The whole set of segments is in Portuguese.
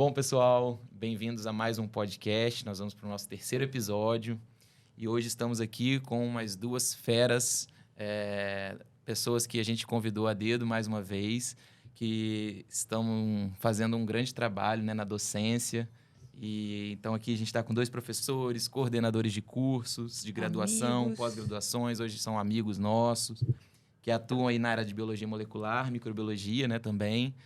Bom, pessoal, bem-vindos a mais um podcast. Nós vamos para o nosso terceiro episódio e hoje estamos aqui com mais duas feras, pessoas que a gente convidou a dedo mais uma vez, que estão fazendo um grande trabalho, né, na docência. E então aqui a gente está com dois professores, coordenadores de cursos, de graduação, pós-graduações, hoje são amigos nossos, que atuam aí na área de biologia molecular, microbiologia, né, também,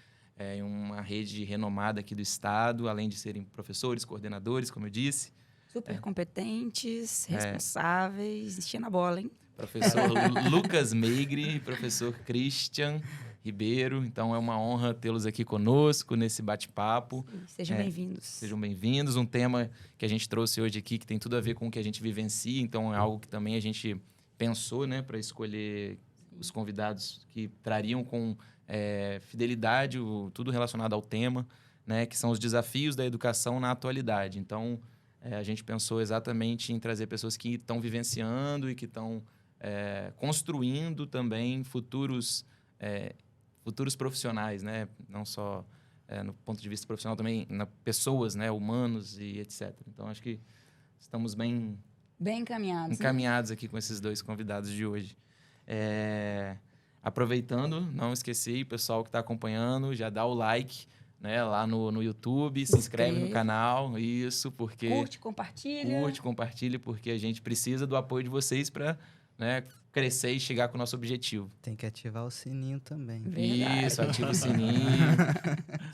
em uma rede renomada aqui do estado, além de serem professores, coordenadores, como eu disse. Super competentes, responsáveis, enchendo a bola, hein? Professor Lucas Meigre e professor Christian Ribeiro. Então, é uma honra tê-los aqui conosco nesse bate-papo. Sejam bem-vindos. Sejam bem-vindos. Um tema que a gente trouxe hoje aqui que tem tudo a ver com o que a gente vivencia. Então, é algo que também a gente pensou, né, para escolher os convidados que trariam com fidelidade tudo relacionado ao tema, né, que são os desafios da educação na atualidade. Então, a gente pensou exatamente em trazer pessoas que estão vivenciando e que estão construindo também futuros profissionais, né? Não só no ponto de vista profissional, também pessoas, né? Humanos e etc. Então, acho que estamos bem encaminhados aqui com esses dois convidados de hoje. Aproveitando, não esqueci, pessoal que está acompanhando, já dá o like, né, lá no YouTube, se inscreve no canal, isso, porque... Curte, compartilha, porque a gente precisa do apoio de vocês para, né, crescer e chegar com o nosso objetivo. Tem que ativar o sininho também. Verdade. Isso, ativa o sininho.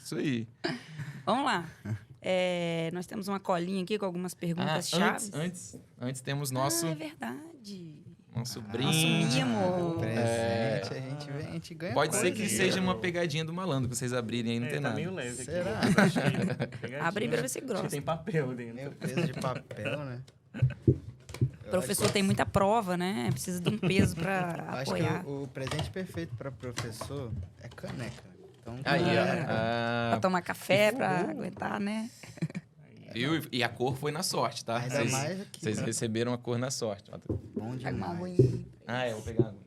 Isso aí. Vamos lá. Nós temos uma colinha aqui com algumas perguntas chaves. Antes temos nosso... é verdade. Nosso brinde. Nosso mimo. Presente, a gente ganha. Pode ser que seja uma pegadinha do malandro, que vocês abrirem aí, não tem nada. Tá meio leve aqui. Será? Abre pra ver se grossa. Tem papel dentro. Meio peso de papel, né? O professor tem muita prova, né? Precisa de um peso pra apoiar. Acho que o presente perfeito para professor é caneca. Então, Aí, Pra tomar café, pra aguentar, né? Viu? E a cor foi na sorte, tá? Ainda mais aqui. Vocês receberam a cor na sorte. Bom Pega uma demais. aguinha. Eu vou pegar a aguinha.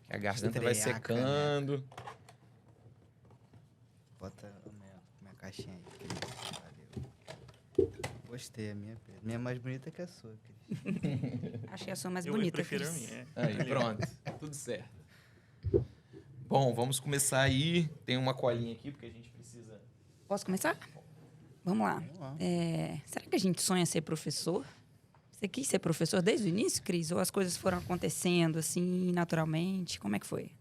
A garganta vai Estrear, secando. Bota a minha caixinha aí. Valeu. Gostei, a minha é mais bonita que a sua, Cris. Achei a sua mais Eu bonita. prefiro a Cris. minha. Aí, pronto. Tudo certo. Bom, vamos começar aí. Tem uma colinha aqui, porque a gente precisa... Posso começar? Vamos lá. Será que a gente sonha ser professor? Você quis ser professor desde o início, Cris? Ou as coisas foram acontecendo assim, naturalmente? Como é que foi?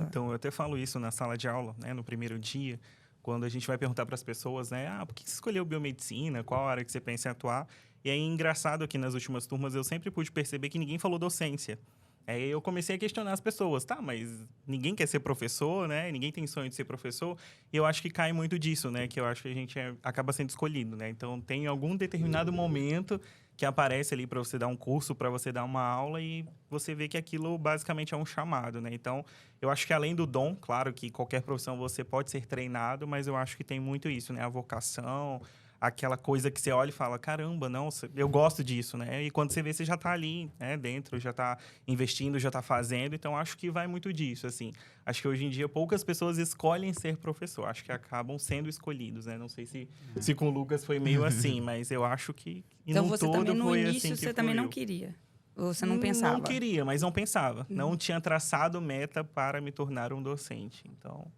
Então, eu até falo isso na sala de aula, né? No primeiro dia, quando a gente vai perguntar para as pessoas, né? Por que você escolheu biomedicina? Qual área que você pensa em atuar? E aí, engraçado que nas últimas turmas eu sempre pude perceber que ninguém falou docência. Aí eu comecei a questionar as pessoas, tá, mas ninguém quer ser professor, né? Ninguém tem sonho de ser professor. E eu acho que cai muito disso, né? Que eu acho que a gente acaba sendo escolhido, né? Então, tem algum determinado momento que aparece ali para você dar um curso, para você dar uma aula e você vê que aquilo basicamente é um chamado, né? Então, eu acho que além do dom, claro que qualquer profissão você pode ser treinado, mas eu acho que tem muito isso, né? A vocação, aquela coisa que você olha e fala, caramba, não, eu gosto disso, né? E quando você vê, você já está ali, né, dentro, já está investindo, já está fazendo. Então, acho que vai muito disso, assim. Acho que hoje em dia poucas pessoas escolhem ser professor. Acho que acabam sendo escolhidos, né? Não sei se com o Lucas foi meio assim, mas eu acho que então, você também, no foi início, assim que você também não queria? Ou você não pensava? Não queria, mas não pensava. Não tinha traçado meta para me tornar um docente. Então...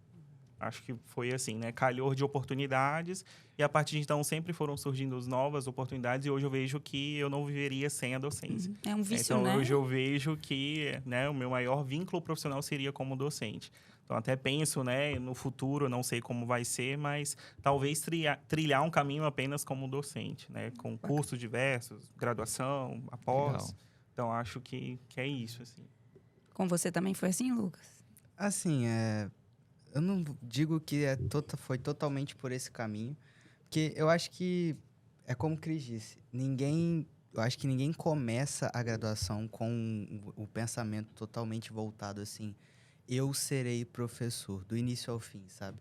acho que foi assim, né? Calhou de oportunidades e a partir de então sempre foram surgindo novas oportunidades e hoje eu vejo que eu não viveria sem a docência. É um vício, então, né? Hoje eu vejo que, né, o meu maior vínculo profissional seria como docente. Então, até penso, né, no futuro, não sei como vai ser, mas talvez trilhar um caminho apenas como docente, né? Com cursos diversos, graduação, após. Legal. Então, acho que é isso, assim. Com você também foi assim, Lucas? Assim, eu não digo que foi totalmente por esse caminho, porque eu acho que, é como o Cris disse, eu acho que ninguém começa a graduação com o pensamento totalmente voltado assim, eu serei professor, do início ao fim, sabe?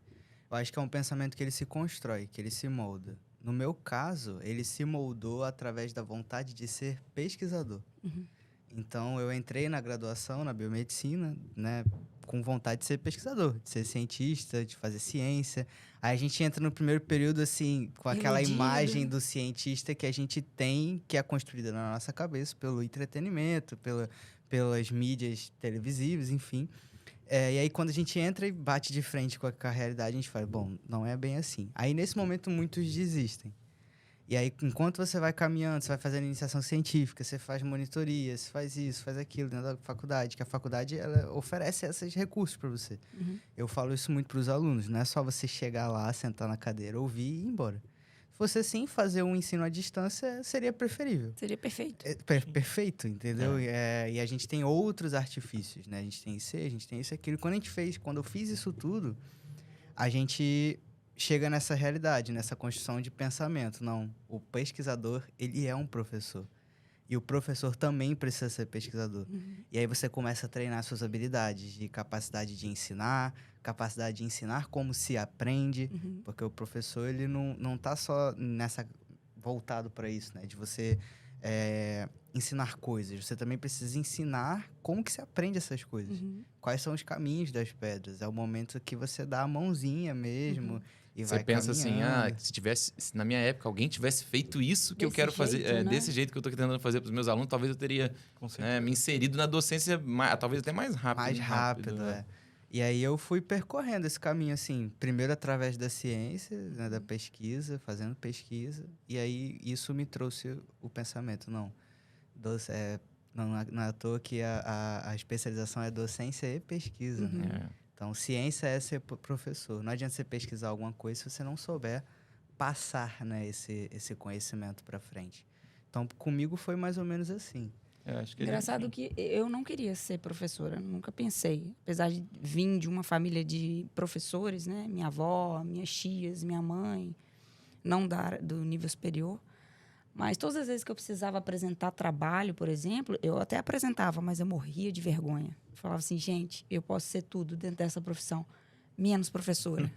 Eu acho que é um pensamento que ele se constrói, que ele se molda. No meu caso, ele se moldou através da vontade de ser pesquisador. Então, eu entrei na graduação, na biomedicina, né, com vontade de ser pesquisador, de ser cientista, de fazer ciência. Aí a gente entra no primeiro período, assim, com aquela Iludido. imagem do cientista que a gente tem, que é construída na nossa cabeça pelo entretenimento, pelas mídias televisivas, enfim. E aí, quando a gente entra e bate de frente com a realidade, a gente fala, bom, não é bem assim. Aí, nesse momento, muitos desistem. E aí, enquanto você vai caminhando, você vai fazendo iniciação científica, você faz monitoria, você faz isso, faz aquilo dentro da faculdade, que a faculdade ela oferece esses recursos para você. Uhum. Eu falo isso muito para os alunos, não é só você chegar lá, sentar na cadeira, ouvir e ir embora. Se você sim fazer um ensino à distância, seria preferível. Seria perfeito. Perfeito, entendeu? E a gente tem outros artifícios, né? A gente tem isso, a gente tem isso e aquilo. Quando eu fiz isso tudo, a gente chega nessa realidade, nessa construção de pensamento. Não, o pesquisador, ele é um professor. E o professor também precisa ser pesquisador. Uhum. E aí você começa a treinar suas habilidades de capacidade de ensinar como se aprende, Uhum. porque o professor, ele não tá só voltado para isso, né? De você ensinar coisas. Você também precisa ensinar como que se aprende essas coisas. Uhum. Quais são os caminhos das pedras. É o momento que você dá a mãozinha mesmo. Uhum. E Você vai pensa caminhando. assim, se na minha época alguém tivesse feito isso que eu Desse quero fazer, jeito, né? desse jeito que eu tô tentando fazer para os meus alunos, talvez eu teria Com certeza. me inserido na docência talvez até mais rápido. Mais rápido, né? E aí eu fui percorrendo esse caminho, assim, primeiro através da ciência, né, da pesquisa, fazendo pesquisa, e aí isso me trouxe o pensamento, não é à toa que a especialização é docência e pesquisa, Uhum. né? Então, ciência é ser professor. Não adianta você pesquisar alguma coisa se você não souber passar, né, esse conhecimento para frente. Então, comigo foi mais ou menos assim. Acho que Engraçado que eu não queria ser professora, nunca pensei. Apesar de vir de uma família de professores, né? Minha avó, minhas tias, minha mãe, não do nível superior. Mas todas as vezes que eu precisava apresentar trabalho, por exemplo, eu até apresentava, mas eu morria de vergonha. Falava assim, gente, eu posso ser tudo dentro dessa profissão, menos professora.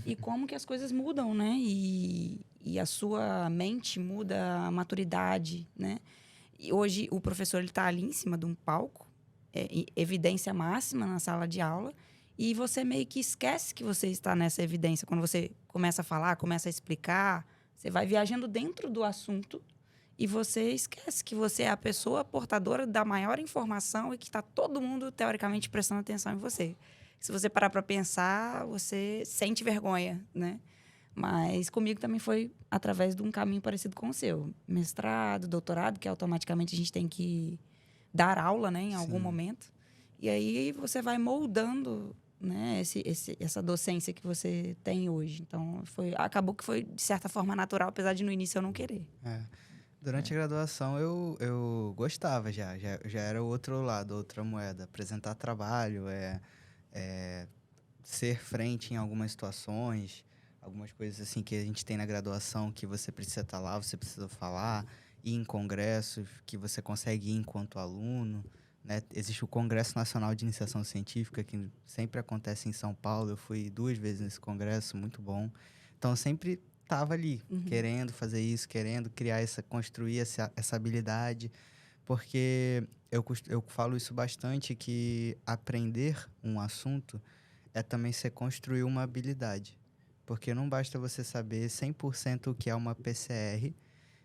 E como que as coisas mudam, né? E a sua mente muda, a maturidade, né? E hoje o professor ele está ali em cima de um palco, evidência máxima na sala de aula, e você meio que esquece que você está nessa evidência. Quando você começa a falar, começa a explicar, você vai viajando dentro do assunto e você esquece que você é a pessoa portadora da maior informação e que está todo mundo, teoricamente, prestando atenção em você. Se você parar para pensar, você sente vergonha, né? Mas comigo também foi através de um caminho parecido com o seu. Mestrado, doutorado, que automaticamente a gente tem que dar aula, né, em algum momento. E aí você vai moldando, né, essa docência que você tem hoje. Então, acabou que foi, de certa forma, natural, apesar de no início eu não querer. Durante a graduação, eu gostava já era o outro lado, outra moeda. Apresentar trabalho, ser frente em algumas situações, algumas coisas assim que a gente tem na graduação que você precisa estar lá, você precisa falar, ir em congressos que você consegue ir enquanto aluno, né? Existe o Congresso Nacional de Iniciação Científica, que sempre acontece em São Paulo. Eu fui 2 vezes nesse congresso, muito bom. Então, eu sempre estava ali, querendo fazer isso, querendo construir essa habilidade, porque eu falo isso bastante, que aprender um assunto é também você construir uma habilidade. Porque não basta você saber 100% o que é uma PCR,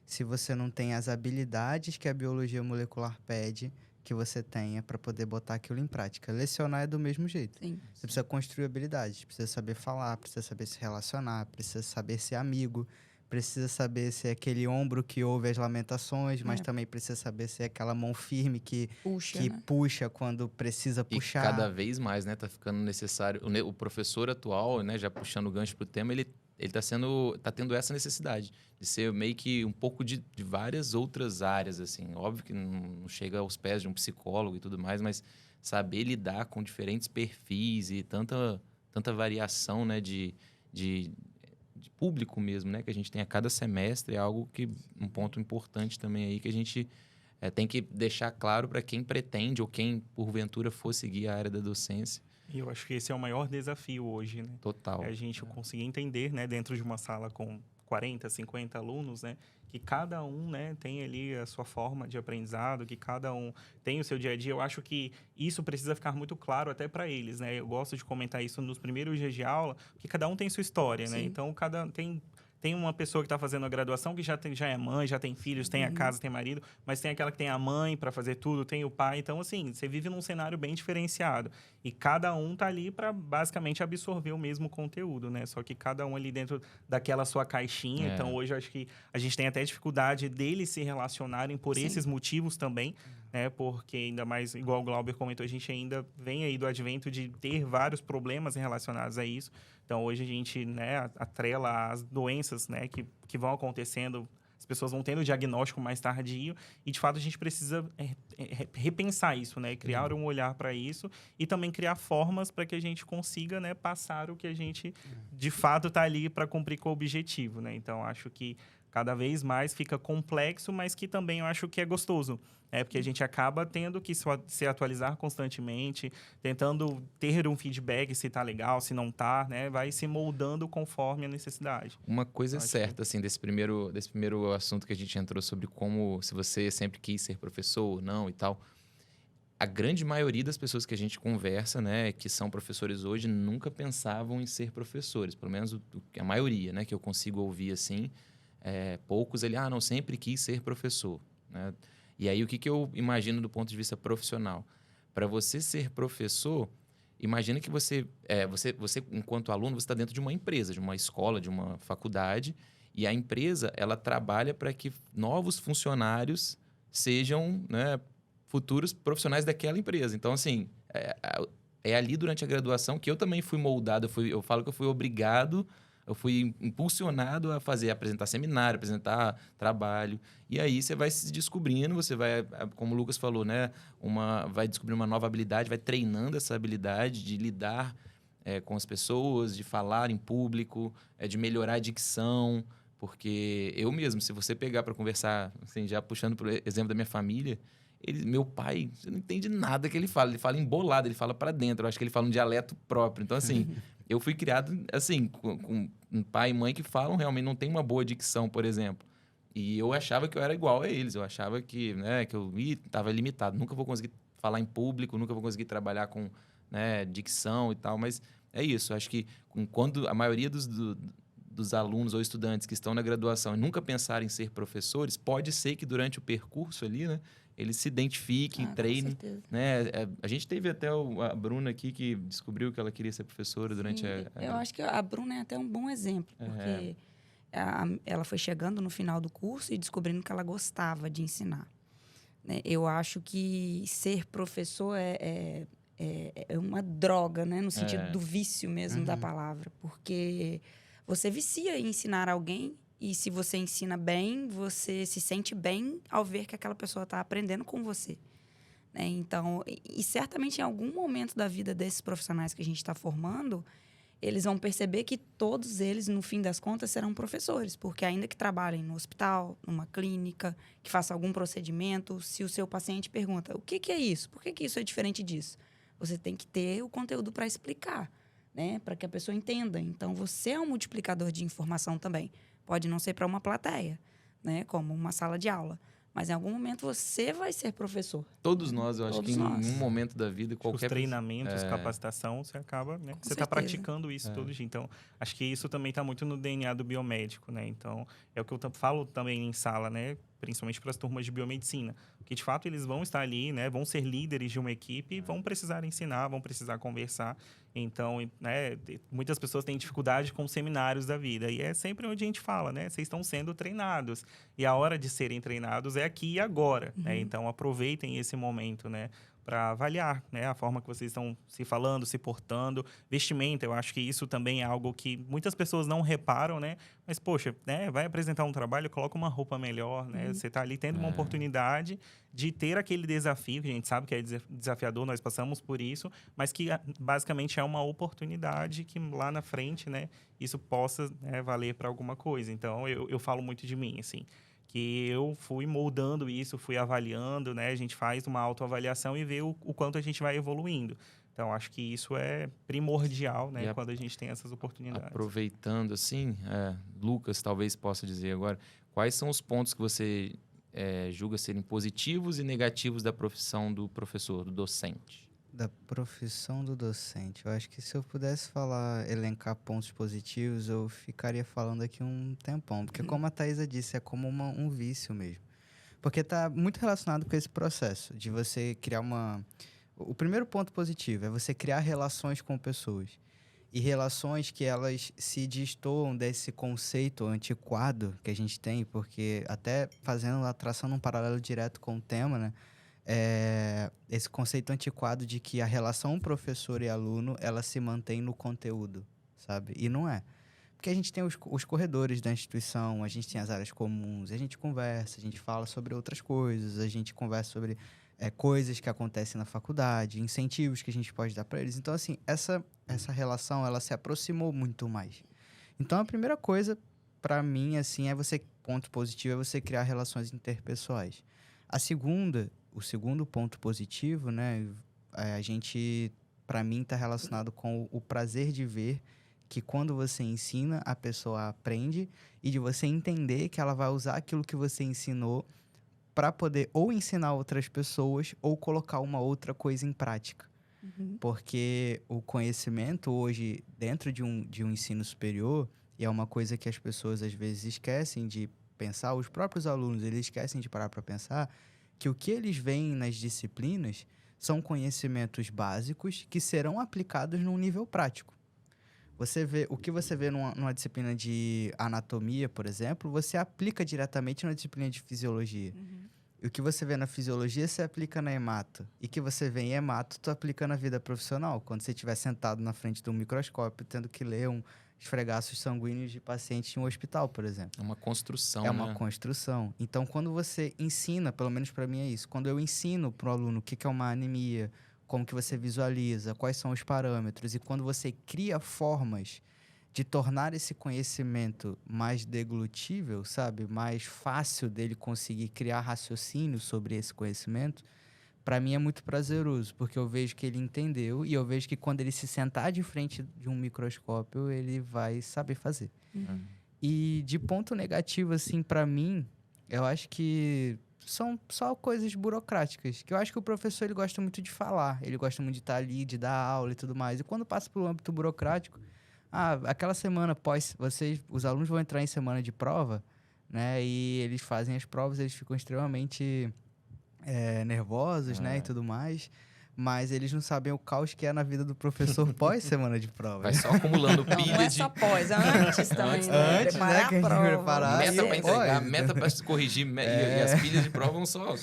se você não tem as habilidades que a biologia molecular pede que você tenha para poder botar aquilo em prática. Lecionar é do mesmo jeito. Sim. Você precisa construir habilidades, precisa saber falar, precisa saber se relacionar, precisa saber ser amigo, precisa saber ser aquele ombro que ouve as lamentações, mas também precisa saber ser aquela mão firme que Né? puxa quando precisa puxar. E cada vez mais, né, tá ficando necessário. O professor atual, né, já puxando o gancho pro tema, ele tá tendo essa necessidade de ser meio que um pouco de várias outras áreas, assim. Óbvio que não chega aos pés de um psicólogo e tudo mais, mas saber lidar com diferentes perfis e tanta variação, né, de público mesmo, né, que a gente tem a cada semestre, é algo que um ponto importante também aí que a gente tem que deixar claro para quem pretende ou quem porventura for seguir a área da docência. E eu acho que esse é o maior desafio hoje, né? Total. É a gente conseguir entender, né, dentro de uma sala com 40, 50 alunos, né? Que cada um, né, tem ali a sua forma de aprendizado, que cada um tem o seu dia a dia. Eu acho que isso precisa ficar muito claro até para eles, né? Eu gosto de comentar isso nos primeiros dias de aula, que cada um tem sua história, né? Sim. Então, tem uma pessoa que está fazendo a graduação que já é mãe, já tem filhos, tem a casa, tem marido, mas tem aquela que tem a mãe para fazer tudo, tem o pai. Então, assim, você vive num cenário bem diferenciado. E cada um tá ali para basicamente absorver o mesmo conteúdo, né? Só que cada um ali dentro daquela sua caixinha. Então, hoje eu acho que a gente tem até dificuldade deles se relacionarem por Sim. esses motivos também, né? Porque ainda mais, igual o Glauber comentou, a gente ainda vem aí do advento de ter vários problemas relacionados a isso. Então, hoje a gente, né, atrela as doenças, né, que vão acontecendo, as pessoas vão tendo o diagnóstico mais tardio e, de fato, a gente precisa repensar isso, né, criar um olhar para isso e também criar formas para que a gente consiga, né, passar o que a gente, de fato, está ali para cumprir com o objetivo, né. Então, acho que cada vez mais fica complexo, mas que também eu acho que é gostoso. Porque a gente acaba tendo que se atualizar constantemente, tentando ter um feedback se tá legal, se não tá, né? Vai se moldando conforme a necessidade. Uma coisa é certa, assim, desse primeiro assunto que a gente entrou sobre como, se você sempre quis ser professor ou não e tal. A grande maioria das pessoas que a gente conversa, né, que são professores hoje, nunca pensavam em ser professores. Pelo menos a maioria, né, que eu consigo ouvir, assim, poucos, não, sempre quis ser professor, né? E aí, o que eu imagino do ponto de vista profissional? Para você ser professor, imagina que você, enquanto aluno, você está dentro de uma empresa, de uma escola, de uma faculdade, e a empresa, ela trabalha para que novos funcionários sejam, né, futuros profissionais daquela empresa. Então, assim, é ali durante a graduação que eu também fui moldado, eu falo que eu fui obrigado, eu fui impulsionado a apresentar seminário, apresentar trabalho. E aí você vai se descobrindo, você vai, como o Lucas falou, né, vai descobrindo uma nova habilidade, vai treinando essa habilidade de lidar com as pessoas, de falar em público, de melhorar a dicção. Porque eu mesmo, se você pegar para conversar, assim, já puxando por exemplo da minha família, meu pai, você não entende nada que ele fala embolado, ele fala para dentro, eu acho que ele fala um dialeto próprio. Então, assim, eu fui criado, assim, com um pai e mãe que falam realmente, não tem uma boa dicção, por exemplo. E eu achava que eu era igual a eles, eu achava que, né, que eu estava limitado, nunca vou conseguir falar em público, nunca vou conseguir trabalhar com, né, dicção e tal, mas é isso, acho que quando a maioria dos alunos ou estudantes que estão na graduação e nunca pensaram em ser professores, pode ser que durante o percurso ali, né, eles se identifiquem, treinem, né? A gente teve até a Bruna aqui que descobriu que ela queria ser professora durante Eu acho que a Bruna é até um bom exemplo, porque ela foi chegando no final do curso e descobrindo que ela gostava de ensinar, né? Eu acho que ser professor é uma droga, né? No sentido do vício mesmo da palavra, porque você vicia em ensinar alguém. E se você ensina bem, você se sente bem ao ver que aquela pessoa está aprendendo com você, né? Então, e certamente em algum momento da vida desses profissionais que a gente está formando, eles vão perceber que todos eles, no fim das contas, serão professores. Porque ainda que trabalhem no hospital, numa clínica, que faça algum procedimento, se o seu paciente pergunta, o que é isso? Por que isso é diferente disso? Você tem que ter o conteúdo para explicar, né? Para que a pessoa entenda. Então, você é um multiplicador de informação também. Pode não ser para uma plateia, né? Como uma sala de aula. Mas em algum momento você vai ser professor. Todos nós, eu acho que em um momento da vida, qualquer... Os treinamentos, capacitação, você acaba, né? Você está praticando isso todo dia. Então, acho que isso também está muito no DNA do biomédico, né? Então, é o que eu falo também em sala, né? Principalmente para as turmas de biomedicina. Porque, de fato, eles vão estar ali, né? Vão ser líderes de uma equipe, vão precisar ensinar, vão precisar conversar. Então, né? Muitas pessoas têm dificuldade com seminários da vida. E é sempre onde a gente fala, né? Vocês estão sendo treinados. E a hora de serem treinados é aqui e agora, né? Então, aproveitem esse momento, né? Para avaliar, né, a forma que vocês estão se falando, se portando. Vestimenta, eu acho que isso também é algo que muitas pessoas não reparam, né? Mas, poxa, né, vai apresentar um trabalho, coloca uma roupa melhor, né? Você está ali tendo uma oportunidade de ter aquele desafio, que a gente sabe que é desafiador, nós passamos por isso, mas que basicamente é uma oportunidade que lá na frente, né, isso possa, né, valer para alguma coisa. Então, eu falo muito de mim, assim, que eu fui moldando isso, fui avaliando, né? A gente faz uma autoavaliação e vê o quanto a gente vai evoluindo. Então, acho que isso é primordial, né? E Quando a gente tem essas oportunidades. Aproveitando assim, Lucas talvez possa dizer agora, quais são os pontos que você julga serem positivos e negativos da profissão do professor, do docente? Da profissão do docente. Eu acho que se eu pudesse elencar pontos positivos, eu ficaria falando aqui um tempão. Porque como a Thaisa disse, é como um vício mesmo. Porque está muito relacionado com esse processo de você criar O primeiro ponto positivo é você criar relações com pessoas. E relações que elas se destoam desse conceito antiquado que a gente tem, porque até traçando um paralelo direto com o tema, né? Esse conceito antiquado de que a relação professor e aluno, ela se mantém no conteúdo, sabe? E não é. Porque a gente tem os corredores da instituição, a gente tem as áreas comuns, a gente conversa, a gente fala sobre outras coisas, a gente conversa sobre coisas que acontecem na faculdade, incentivos que a gente pode dar para eles. Então, assim, essa relação, ela se aproximou muito mais. Então, a primeira coisa, para mim, assim, ponto positivo é você criar relações interpessoais. O segundo ponto positivo, né, para mim, está relacionado com o prazer de ver que quando você ensina, a pessoa aprende e de você entender que ela vai usar aquilo que você ensinou para poder ou ensinar outras pessoas ou colocar uma outra coisa em prática. Porque o conhecimento hoje, dentro de um ensino superior, e é uma coisa que as pessoas às vezes esquecem de pensar, os próprios alunos, eles esquecem de parar para pensar, que o que eles veem nas disciplinas são conhecimentos básicos que serão aplicados num nível prático. O que você vê numa disciplina de anatomia, por exemplo, você aplica diretamente na disciplina de fisiologia. E o que você vê na fisiologia, você aplica na hemato. E o que você vê em hemato, tu aplica na vida profissional. Quando você estiver sentado na frente de um microscópio, tendo que ler esfregaços sanguíneos de pacientes em um hospital, por exemplo. É uma construção, É uma construção. Então, quando você ensina, pelo menos para mim é isso, quando eu ensino para o aluno o que é uma anemia, como que você visualiza, quais são os parâmetros, e quando você cria formas de tornar esse conhecimento mais deglutível, sabe? Mais fácil dele conseguir criar raciocínio sobre esse conhecimento, para mim é muito prazeroso, porque eu vejo que ele entendeu e eu vejo que quando ele se sentar de frente de um microscópio, ele vai saber fazer. E de ponto negativo, assim, para mim, eu acho que são só coisas burocráticas, que eu acho que o professor ele gosta muito de falar, ele gosta muito de estar ali, de dar aula e tudo mais. E quando passa pelo âmbito burocrático, aquela semana os alunos vão entrar em semana de prova, né? E eles fazem as provas, eles ficam extremamente nervosos, né? E tudo mais. Mas eles não sabem o caos que é na vida do professor pós semana de prova. Vai só acumulando pilha não é só pós, antes também, né? Antes, né? Que a gente preparar. Meta para entregar, pós, meta para se corrigir. E as pilhas de prova vão só...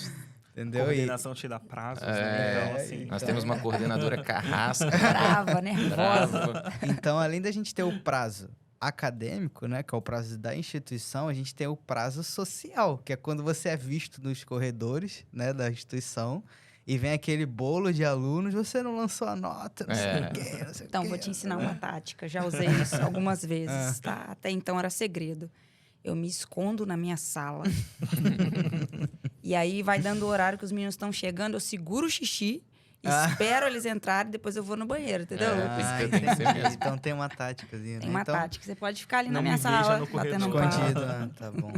Entendeu? Coordenação te dá prazos, né? Então, assim... Nós temos uma coordenadora carrasca. Brava, nervosa. Brava. Então, além da gente ter o prazo acadêmico, né, que é o prazo da instituição, a gente tem o prazo social, que é quando você é visto nos corredores, né, da instituição e vem aquele bolo de alunos, você não lançou a nota, não sei o quê, não sei Então, o quê. vou te ensinar uma tática. Já usei isso algumas vezes, tá? Até então era segredo. Eu me escondo na minha sala. E aí vai dando o horário que os meninos estão chegando, eu seguro o xixi, espero eles entrarem, depois eu vou no banheiro, entendeu? Tem que ser mesmo. Então tem uma táticazinha, Tem né? uma Então, tática. Você pode ficar ali na não minha me veja sala, no corredor. batendo um papo. escondido, tá bom.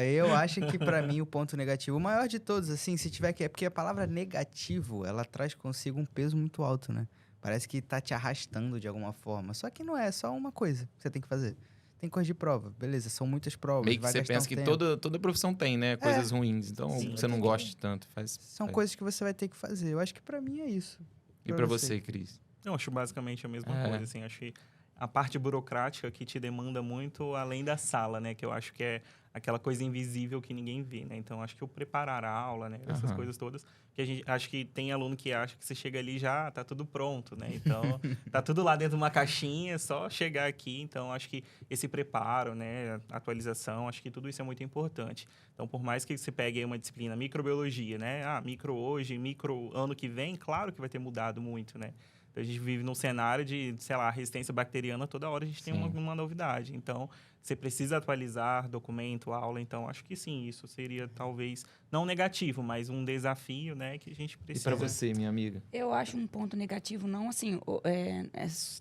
Eu acho que pra mim o ponto negativo, o maior de todos, assim, se tiver que... É porque a palavra negativo, ela traz consigo um peso muito alto, né? Parece que tá te arrastando de alguma forma. Só que não é só uma coisa que você tem que fazer. Tem coisa de prova, beleza, são muitas provas. Meio que vai você gastar pensa um que tempo. toda profissão tem, né? Coisas ruins. Então, Sim. você não gosta tanto. São coisas que você vai ter que fazer. Eu acho que pra mim é isso. E pra você, Cris? Eu acho basicamente a mesma coisa, assim, acho que a parte burocrática que te demanda muito além da sala, né, que eu acho que é aquela coisa invisível que ninguém vê, né, então acho que o preparar a aula, né, essas coisas todas, que a gente, acho que tem aluno que acha que você chega ali já tá tudo pronto, né, então tá tudo lá dentro de uma caixinha, é só chegar aqui, então acho que esse preparo, né, atualização, acho que tudo isso é muito importante. Então, por mais que você pegue aí uma disciplina microbiologia, né, micro hoje, micro ano que vem, claro que vai ter mudado muito, né. A gente vive num cenário de, sei lá, resistência bacteriana, toda hora a gente tem uma novidade. Então, você precisa atualizar documento, aula. Então, acho que sim, isso seria talvez, não negativo, mas um desafio, né, que a gente E precisa. para você, minha amiga? Eu acho um ponto negativo, não assim,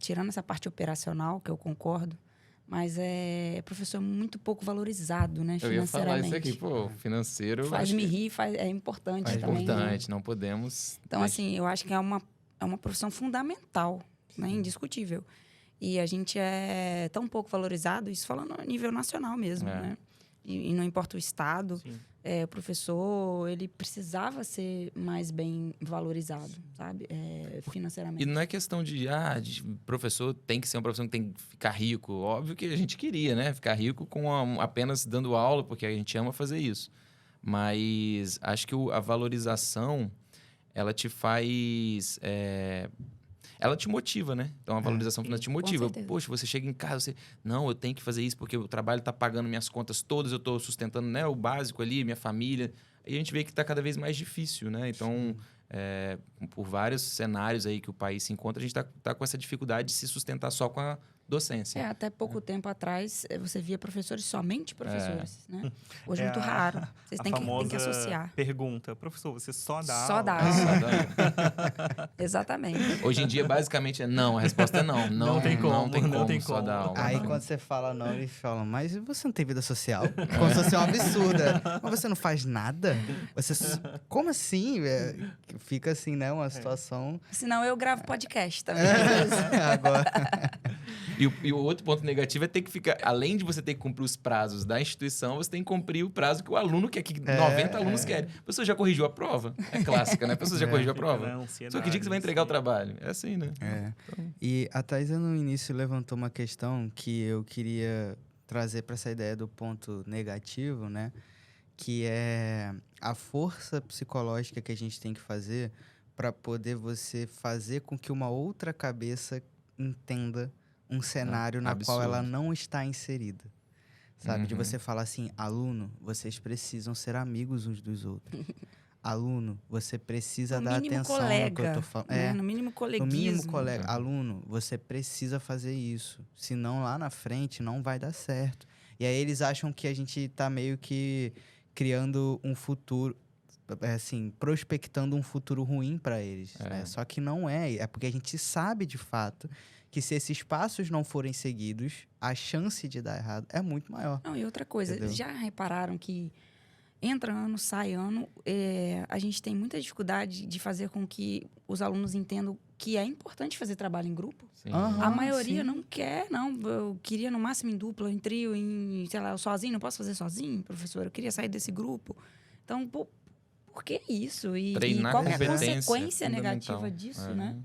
tirando essa parte operacional, que eu concordo, mas professor muito pouco valorizado, né, Eu ia falar isso financeiramente. aqui, pô, financeiro... eu Faz-me acho que rir, é importante é também. Né? importante, não podemos... Então, assim, eu acho que é uma profissão fundamental, né, indiscutível. E a gente é tão pouco valorizado, isso falando a nível nacional mesmo, né? E não importa o estado, o professor, ele precisava ser mais bem valorizado, sabe? Financeiramente. E não é questão de professor tem que ser um professor que tem que ficar rico. Óbvio que a gente queria, né? Ficar rico com apenas dando aula, porque a gente ama fazer isso. Mas acho que a valorização, ela te faz... ela te motiva, né? Então, a valorização financeira te motiva. Poxa, você chega em casa, não, eu tenho que fazer isso porque o trabalho está pagando minhas contas todas, eu estou sustentando, né, o básico ali, minha família. E a gente vê que está cada vez mais difícil, né? Então, por vários cenários aí que o país se encontra, a gente tá com essa dificuldade de se sustentar só com a docência. Até pouco tempo atrás, você via professores, somente professores, né? Hoje é muito raro. Vocês têm que associar. Pergunta, professor, você só dá aula? Só dá aula. Exatamente. Hoje em dia, basicamente, é não. A resposta é não. Não tem como só dar aula. Aí, quando você fala não, eles falam, mas você não tem vida social? Como se fosse uma absurda. Mas você não faz nada? Como assim? Fica assim, né? Uma situação... Senão eu gravo podcast também. Agora... E o outro ponto negativo é ter que ficar... Além de você ter que cumprir os prazos da instituição, você tem que cumprir o prazo que o aluno quer, que 90 alunos querem. A pessoa já corrigiu a prova. É clássica, né? A pessoa já corrigiu a prova. Só que dia que você vai entregar o trabalho. É assim, né? Então... E a Thaisa, no início, levantou uma questão que eu queria trazer para essa ideia do ponto negativo, né? Que é a força psicológica que a gente tem que fazer para poder você fazer com que uma outra cabeça entenda um cenário na qual ela não está inserida. Sabe? De você falar assim, aluno, vocês precisam ser amigos uns dos outros. Aluno, você precisa dar atenção no que eu tô falando. Né? No mínimo coleguismo. No mínimo colega. Aluno, você precisa fazer isso. Senão, lá na frente, não vai dar certo. E aí, eles acham que a gente tá meio que criando um futuro... assim, prospectando um futuro ruim para eles. Né? Só que não é. É porque a gente sabe, de fato, que se esses passos não forem seguidos, a chance de dar errado é muito maior. Não, e outra coisa, entendeu? Já repararam que entra ano, sai ano, a gente tem muita dificuldade de fazer com que os alunos entendam que é importante fazer trabalho em grupo. A maioria não quer, não. Eu queria no máximo em dupla, em trio, sei lá, eu sozinho, não posso fazer sozinho, professor, eu queria sair desse grupo. Então, por que isso? E qual que é a consequência negativa disso, né?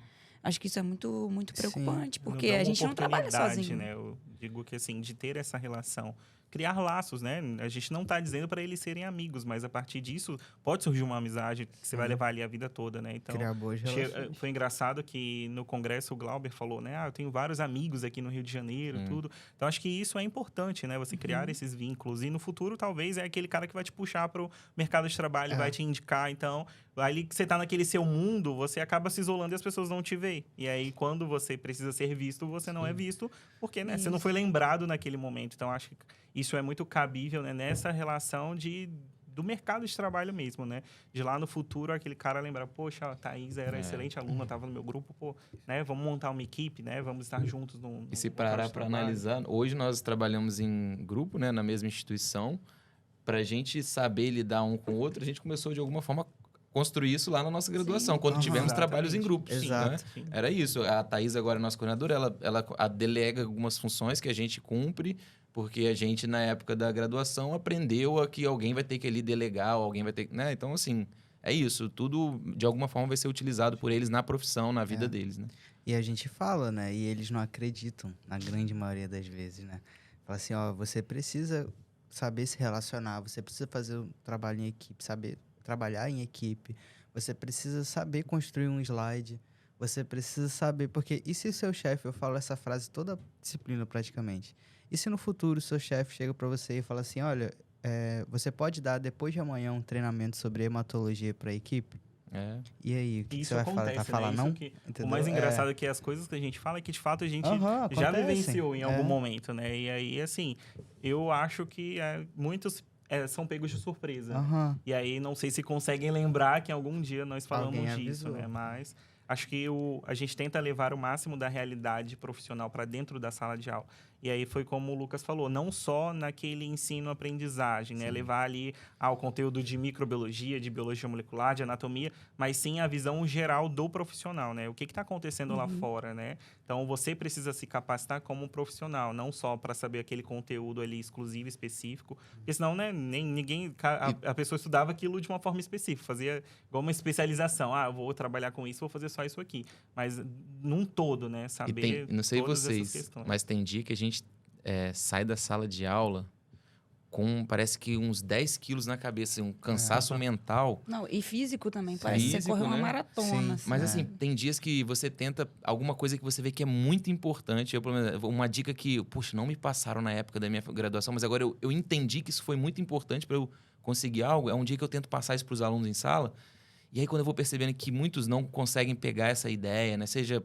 Acho que isso é muito, muito preocupante, porque a gente não trabalha sozinho. Né? Eu digo que, assim, de ter essa relação, criar laços, né? A gente não está dizendo para eles serem amigos, mas a partir disso pode surgir uma amizade que você vai levar ali a vida toda, né? Então, criar boas relações. Foi engraçado que no congresso o Glauber falou, né? Eu tenho vários amigos aqui no Rio de Janeiro, tudo. Então, acho que isso é importante, né? Você criar esses vínculos. E no futuro, talvez, é aquele cara que vai te puxar para o mercado de trabalho, vai te indicar. Então, ali que você tá naquele seu mundo, você acaba se isolando e as pessoas não te veem. E aí, quando você precisa ser visto, você não é visto, porque, né? Você não foi lembrado naquele momento. Então, acho que isso é muito cabível, né, nessa relação do mercado de trabalho mesmo, né? De lá no futuro, aquele cara lembrar, poxa, a Thaís era excelente aluna, estava no meu grupo, pô, né? Vamos montar uma equipe, né? Vamos estar juntos no E se parar para analisar, hoje nós trabalhamos em grupo, né, na mesma instituição. Para a gente saber lidar um com o outro, a gente começou, de alguma forma, construir isso lá na nossa graduação, quando tivemos trabalhos em grupos. Exato. Né? Era isso. A Thaís agora é nossa coordenadora, ela delega algumas funções que a gente cumpre, porque a gente, na época da graduação, aprendeu que alguém vai ter que ali delegar, ou alguém vai ter que... Né? Então, assim, é isso. Tudo, de alguma forma, vai ser utilizado por eles na profissão, na vida deles, né? E a gente fala, né? E eles não acreditam, na grande maioria das vezes, né? Fala assim, ó, você precisa saber se relacionar, você precisa fazer um trabalho em equipe, saber trabalhar em equipe, você precisa saber construir um slide, você precisa saber... Porque e se o seu chefe, eu falo essa frase toda disciplina praticamente, e se no futuro o seu chefe chega para você e fala assim, olha, você pode dar depois de amanhã um treinamento sobre hematologia para a equipe? E aí, o que Isso você vai falar? acontece, Vai falar né? não? Isso que, o Entendeu? mais engraçado é que as coisas que a gente fala é que, de fato, a gente Aham, já acontecem. vivenciou em algum momento, né? E aí, assim, eu acho que muitos são pegos de surpresa. Aham. E aí, não sei se conseguem lembrar que algum dia nós falamos Alguém disso, avisou. né? Mas acho que a gente tenta levar o máximo da realidade profissional para dentro da sala de aula. E aí foi como o Lucas falou, não só naquele ensino-aprendizagem, né? Levar ali o conteúdo de microbiologia, de biologia molecular, de anatomia, mas sim a visão geral do profissional, né? O que está acontecendo lá fora, né? Então, você precisa se capacitar como profissional, não só para saber aquele conteúdo ali exclusivo, específico, porque senão, né, nem ninguém... A pessoa estudava aquilo de uma forma específica, fazia igual uma especialização. Eu vou trabalhar com isso, vou fazer só isso aqui. Mas num todo, né? Saber Não sei todas essas vocês, questões. mas tem dia que a gente sai da sala de aula com, parece que uns 10 quilos na cabeça, um cansaço mental. Não, e físico também. Parece que você Físico, correu uma né? maratona. Sim. Assim, Mas assim, tem dias que você tenta alguma coisa que você vê que é muito importante. Pelo menos, uma dica que, puxa, não me passaram na época da minha graduação, mas agora eu entendi que isso foi muito importante para eu conseguir algo. É um dia que eu tento passar isso para os alunos em sala. E aí, quando eu vou percebendo que muitos não conseguem pegar essa ideia, né? Seja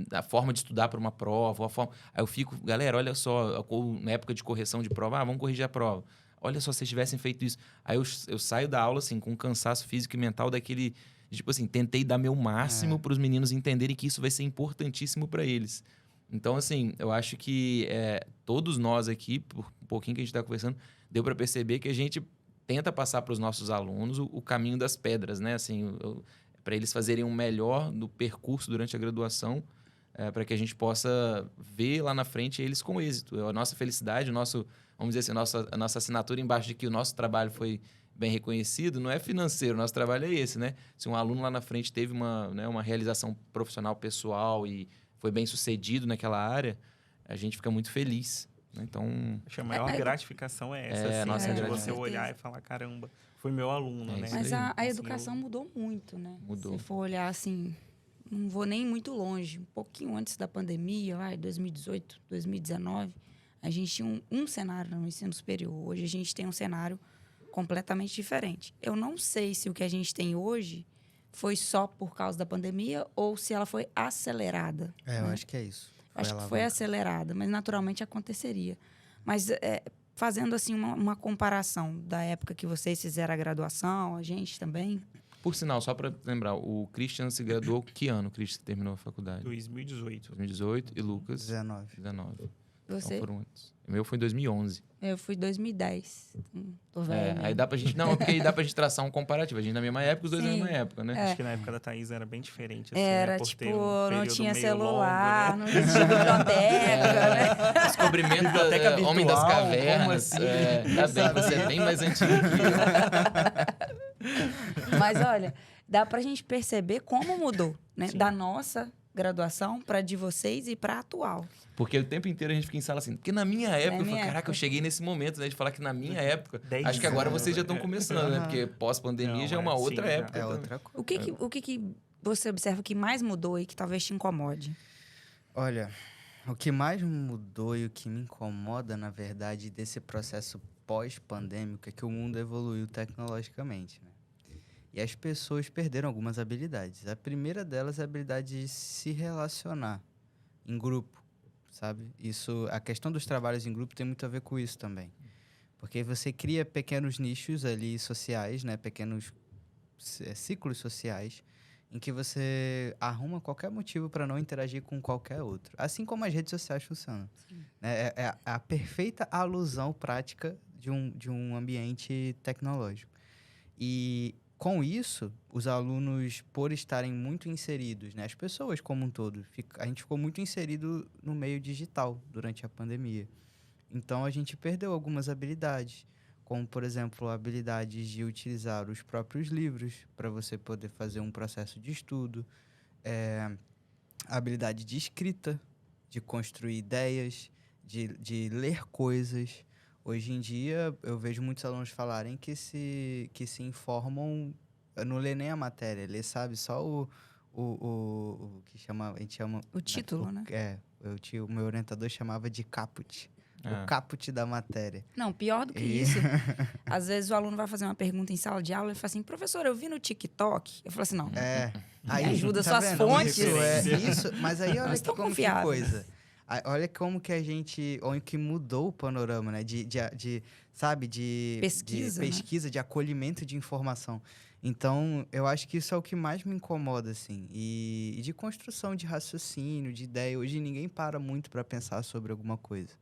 a forma de estudar para uma prova, ou a forma... Aí eu fico, galera, olha só, na época de correção de prova, vamos corrigir a prova. Olha só, se vocês tivessem feito isso. Aí eu saio da aula, assim, com um cansaço físico e mental daquele... Tipo assim, tentei dar meu máximo para os meninos entenderem que isso vai ser importantíssimo para eles. Então, assim, eu acho que todos nós aqui, por um pouquinho que a gente está conversando, deu para perceber que a gente tenta passar para os nossos alunos o caminho das pedras, né? Assim, para eles fazerem um melhor do percurso durante a graduação, para que a gente possa ver lá na frente eles com êxito. A nossa felicidade, vamos dizer assim, a nossa assinatura embaixo de que o nosso trabalho foi bem reconhecido, não é financeiro, o nosso trabalho é esse, né? Se um aluno lá na frente teve uma realização profissional pessoal e foi bem sucedido naquela área, a gente fica muito feliz. Então, acho que a maior gratificação é essa, assim, nossa de gratificação. você olhar e falar, caramba, foi meu aluno, né? Mas aí. a educação mudou muito, né? Mudou. Se for olhar assim, não vou nem muito longe, um pouquinho antes da pandemia, 2018, 2019, a gente tinha um cenário no ensino superior. Hoje a gente tem um cenário completamente diferente. Eu não sei se o que a gente tem hoje foi só por causa da pandemia ou se ela foi acelerada. Eu acho que é isso. Acho que foi acelerada, mas naturalmente aconteceria. Mas fazendo assim uma comparação da época que vocês fizeram a graduação, a gente também. Por sinal, só para lembrar, o Christian se graduou que ano o Christian terminou a faculdade? 2018. 2018 e Lucas 19. 19. Você? Então foram antes. O meu foi em 2011. Eu fui em 2010. Tô velha. Aí dá pra gente... Não, porque aí dá pra gente traçar um comparativo. A gente na mesma época, os dois na Sim. mesma época, né? Acho que na época da Thaís era bem diferente. Assim, Era, né? Por tipo, ter um não período tinha meio celular, longo, né? não tinha biblioteca, né? Descobrimento Biblioteca da Homem das virtual, como Cavernas. assim? Ainda bem que você é bem mais antigo que eu. Mas, olha, dá pra gente perceber como mudou, né? Sim. Da nossa graduação para de vocês e para atual. Porque o tempo inteiro a gente fica em sala assim. Porque na minha época, eu minha falei, caraca, época. eu cheguei nesse momento, né? De falar que na minha época... 10 Acho que agora anos, vocês já estão né? começando, né? Aham. Porque pós-pandemia Não, já é uma sim, outra já. época. É também. outra coisa. O que você observa que mais mudou e que talvez te incomode? Olha, o que mais mudou e o que me incomoda, na verdade, desse processo pós-pandêmico é que o mundo evoluiu tecnologicamente, né? E as pessoas perderam algumas habilidades. A primeira delas é a habilidade de se relacionar em grupo, sabe? A questão dos trabalhos em grupo tem muito a ver com isso também. Porque você cria pequenos nichos ali sociais, né? Pequenos ciclos sociais, em que você arruma qualquer motivo para não interagir com qualquer outro. Assim como as redes sociais funcionam. Né? É a perfeita alusão prática de um ambiente tecnológico. E com isso, os alunos, por estarem muito inseridos, né? As pessoas como um todo, a gente ficou muito inserido no meio digital durante a pandemia. Então, a gente perdeu algumas habilidades, como, por exemplo, habilidades de utilizar os próprios livros para você poder fazer um processo de estudo, a habilidade de escrita, de construir ideias, de ler coisas. Hoje em dia, eu vejo muitos alunos falarem que se informam, não lê nem a matéria, lê, sabe, só o que a gente chama... O título, né? O meu orientador chamava de caput. o caput da matéria. Não, pior do que isso. Às vezes o aluno vai fazer uma pergunta em sala de aula e fala assim, professor, eu vi no TikTok. Eu falo assim, não. Aí, ajuda tá suas vendo? fontes. Isso, mas aí olha Mas tão como que confiável. coisa. Olha como que a gente, onde que mudou o panorama, né? Sabe, de Pesquisa, de pesquisa, de acolhimento de informação. Então, eu acho que isso é o que mais me incomoda, assim. E de construção de raciocínio, de ideia. Hoje ninguém para muito para pensar sobre alguma coisa,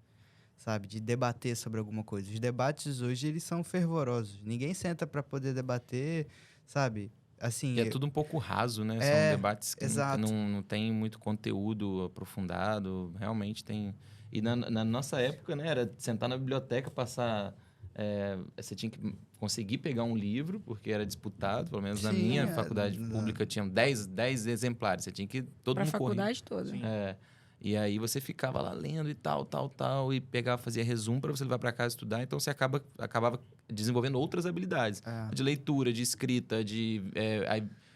sabe? De debater sobre alguma coisa. Os debates hoje, eles são fervorosos. Ninguém senta para poder debater, sabe? Assim, E é tudo um pouco raso, né? São debates que exato. não tem muito conteúdo aprofundado, realmente tem... E na nossa época, né, era sentar na biblioteca, passar... você tinha que conseguir pegar um livro, porque era disputado, pelo menos na Sim, minha faculdade pública tinham 10 exemplares, você tinha que... Todo Pra mundo corria. faculdade toda. Sim. E aí você ficava lá lendo e tal, e pegava, fazia resumo para você levar para casa estudar. Então você acabava desenvolvendo outras habilidades. De leitura, de escrita, de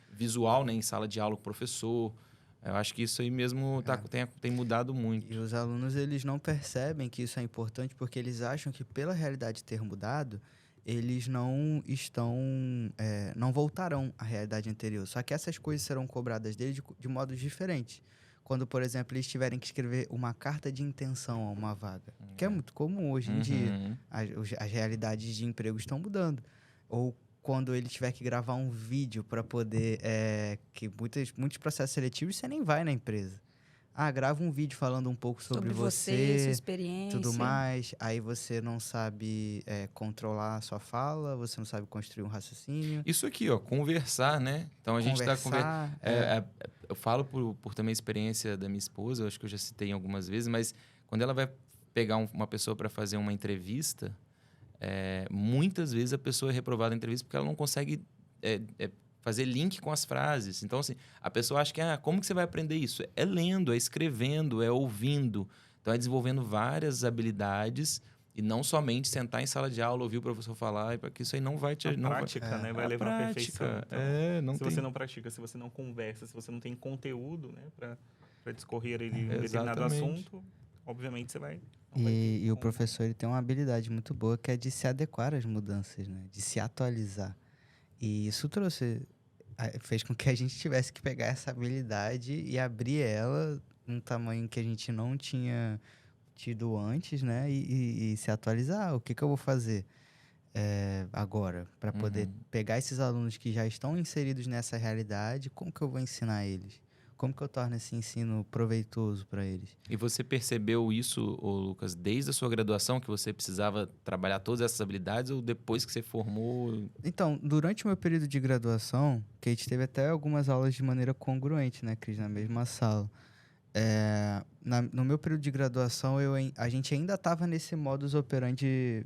visual, né, em sala de aula com o professor. Eu acho que isso aí mesmo tem mudado muito. E os alunos, eles não percebem que isso é importante porque eles acham que pela realidade ter mudado, eles não voltarão à realidade anterior. Só que essas coisas serão cobradas deles de modos diferentes. Quando, por exemplo, eles tiverem que escrever uma carta de intenção a uma vaga, que é muito comum hoje em dia. As realidades de emprego estão mudando. Ou quando ele tiver que gravar um vídeo para poder... que muitos processos seletivos você nem vai na empresa. Grava um vídeo falando um pouco sobre você, sua experiência. tudo mais. Aí você não sabe controlar a sua fala, você não sabe construir um raciocínio. Isso aqui, ó, conversar, né? Então a gente está conversando. Eu falo por também experiência da minha esposa, eu acho que eu já citei algumas vezes, mas quando ela vai pegar uma pessoa para fazer uma entrevista, muitas vezes a pessoa é reprovada na entrevista porque ela não consegue fazer link com as frases. Então, assim, a pessoa acha que, como que você vai aprender isso? É lendo, é escrevendo, é ouvindo. Então, é desenvolvendo várias habilidades e não somente sentar em sala de aula, ouvir o professor falar, porque isso aí não vai te... prática, né? Vai levar à perfeição. Então, se tem... você não pratica, se você não conversa, se você não tem conteúdo, né, para discorrer ali um determinado assunto, obviamente você vai... E o professor, ele tem uma habilidade muito boa que é de se adequar às mudanças, né? De se atualizar. E isso fez com que a gente tivesse que pegar essa habilidade e abrir ela num tamanho que a gente não tinha tido antes, né? E se atualizar. O que eu vou fazer agora para poder pegar esses alunos que já estão inseridos nessa realidade? Como que eu vou ensinar eles? Como que eu torno esse ensino proveitoso para eles? E você percebeu isso, Lucas, desde a sua graduação, que você precisava trabalhar todas essas habilidades, ou depois que você formou? Então, durante o meu período de graduação, que a gente teve até algumas aulas de maneira congruente, né, Cris, na mesma sala. No meu período de graduação, a gente ainda estava nesse modus operandi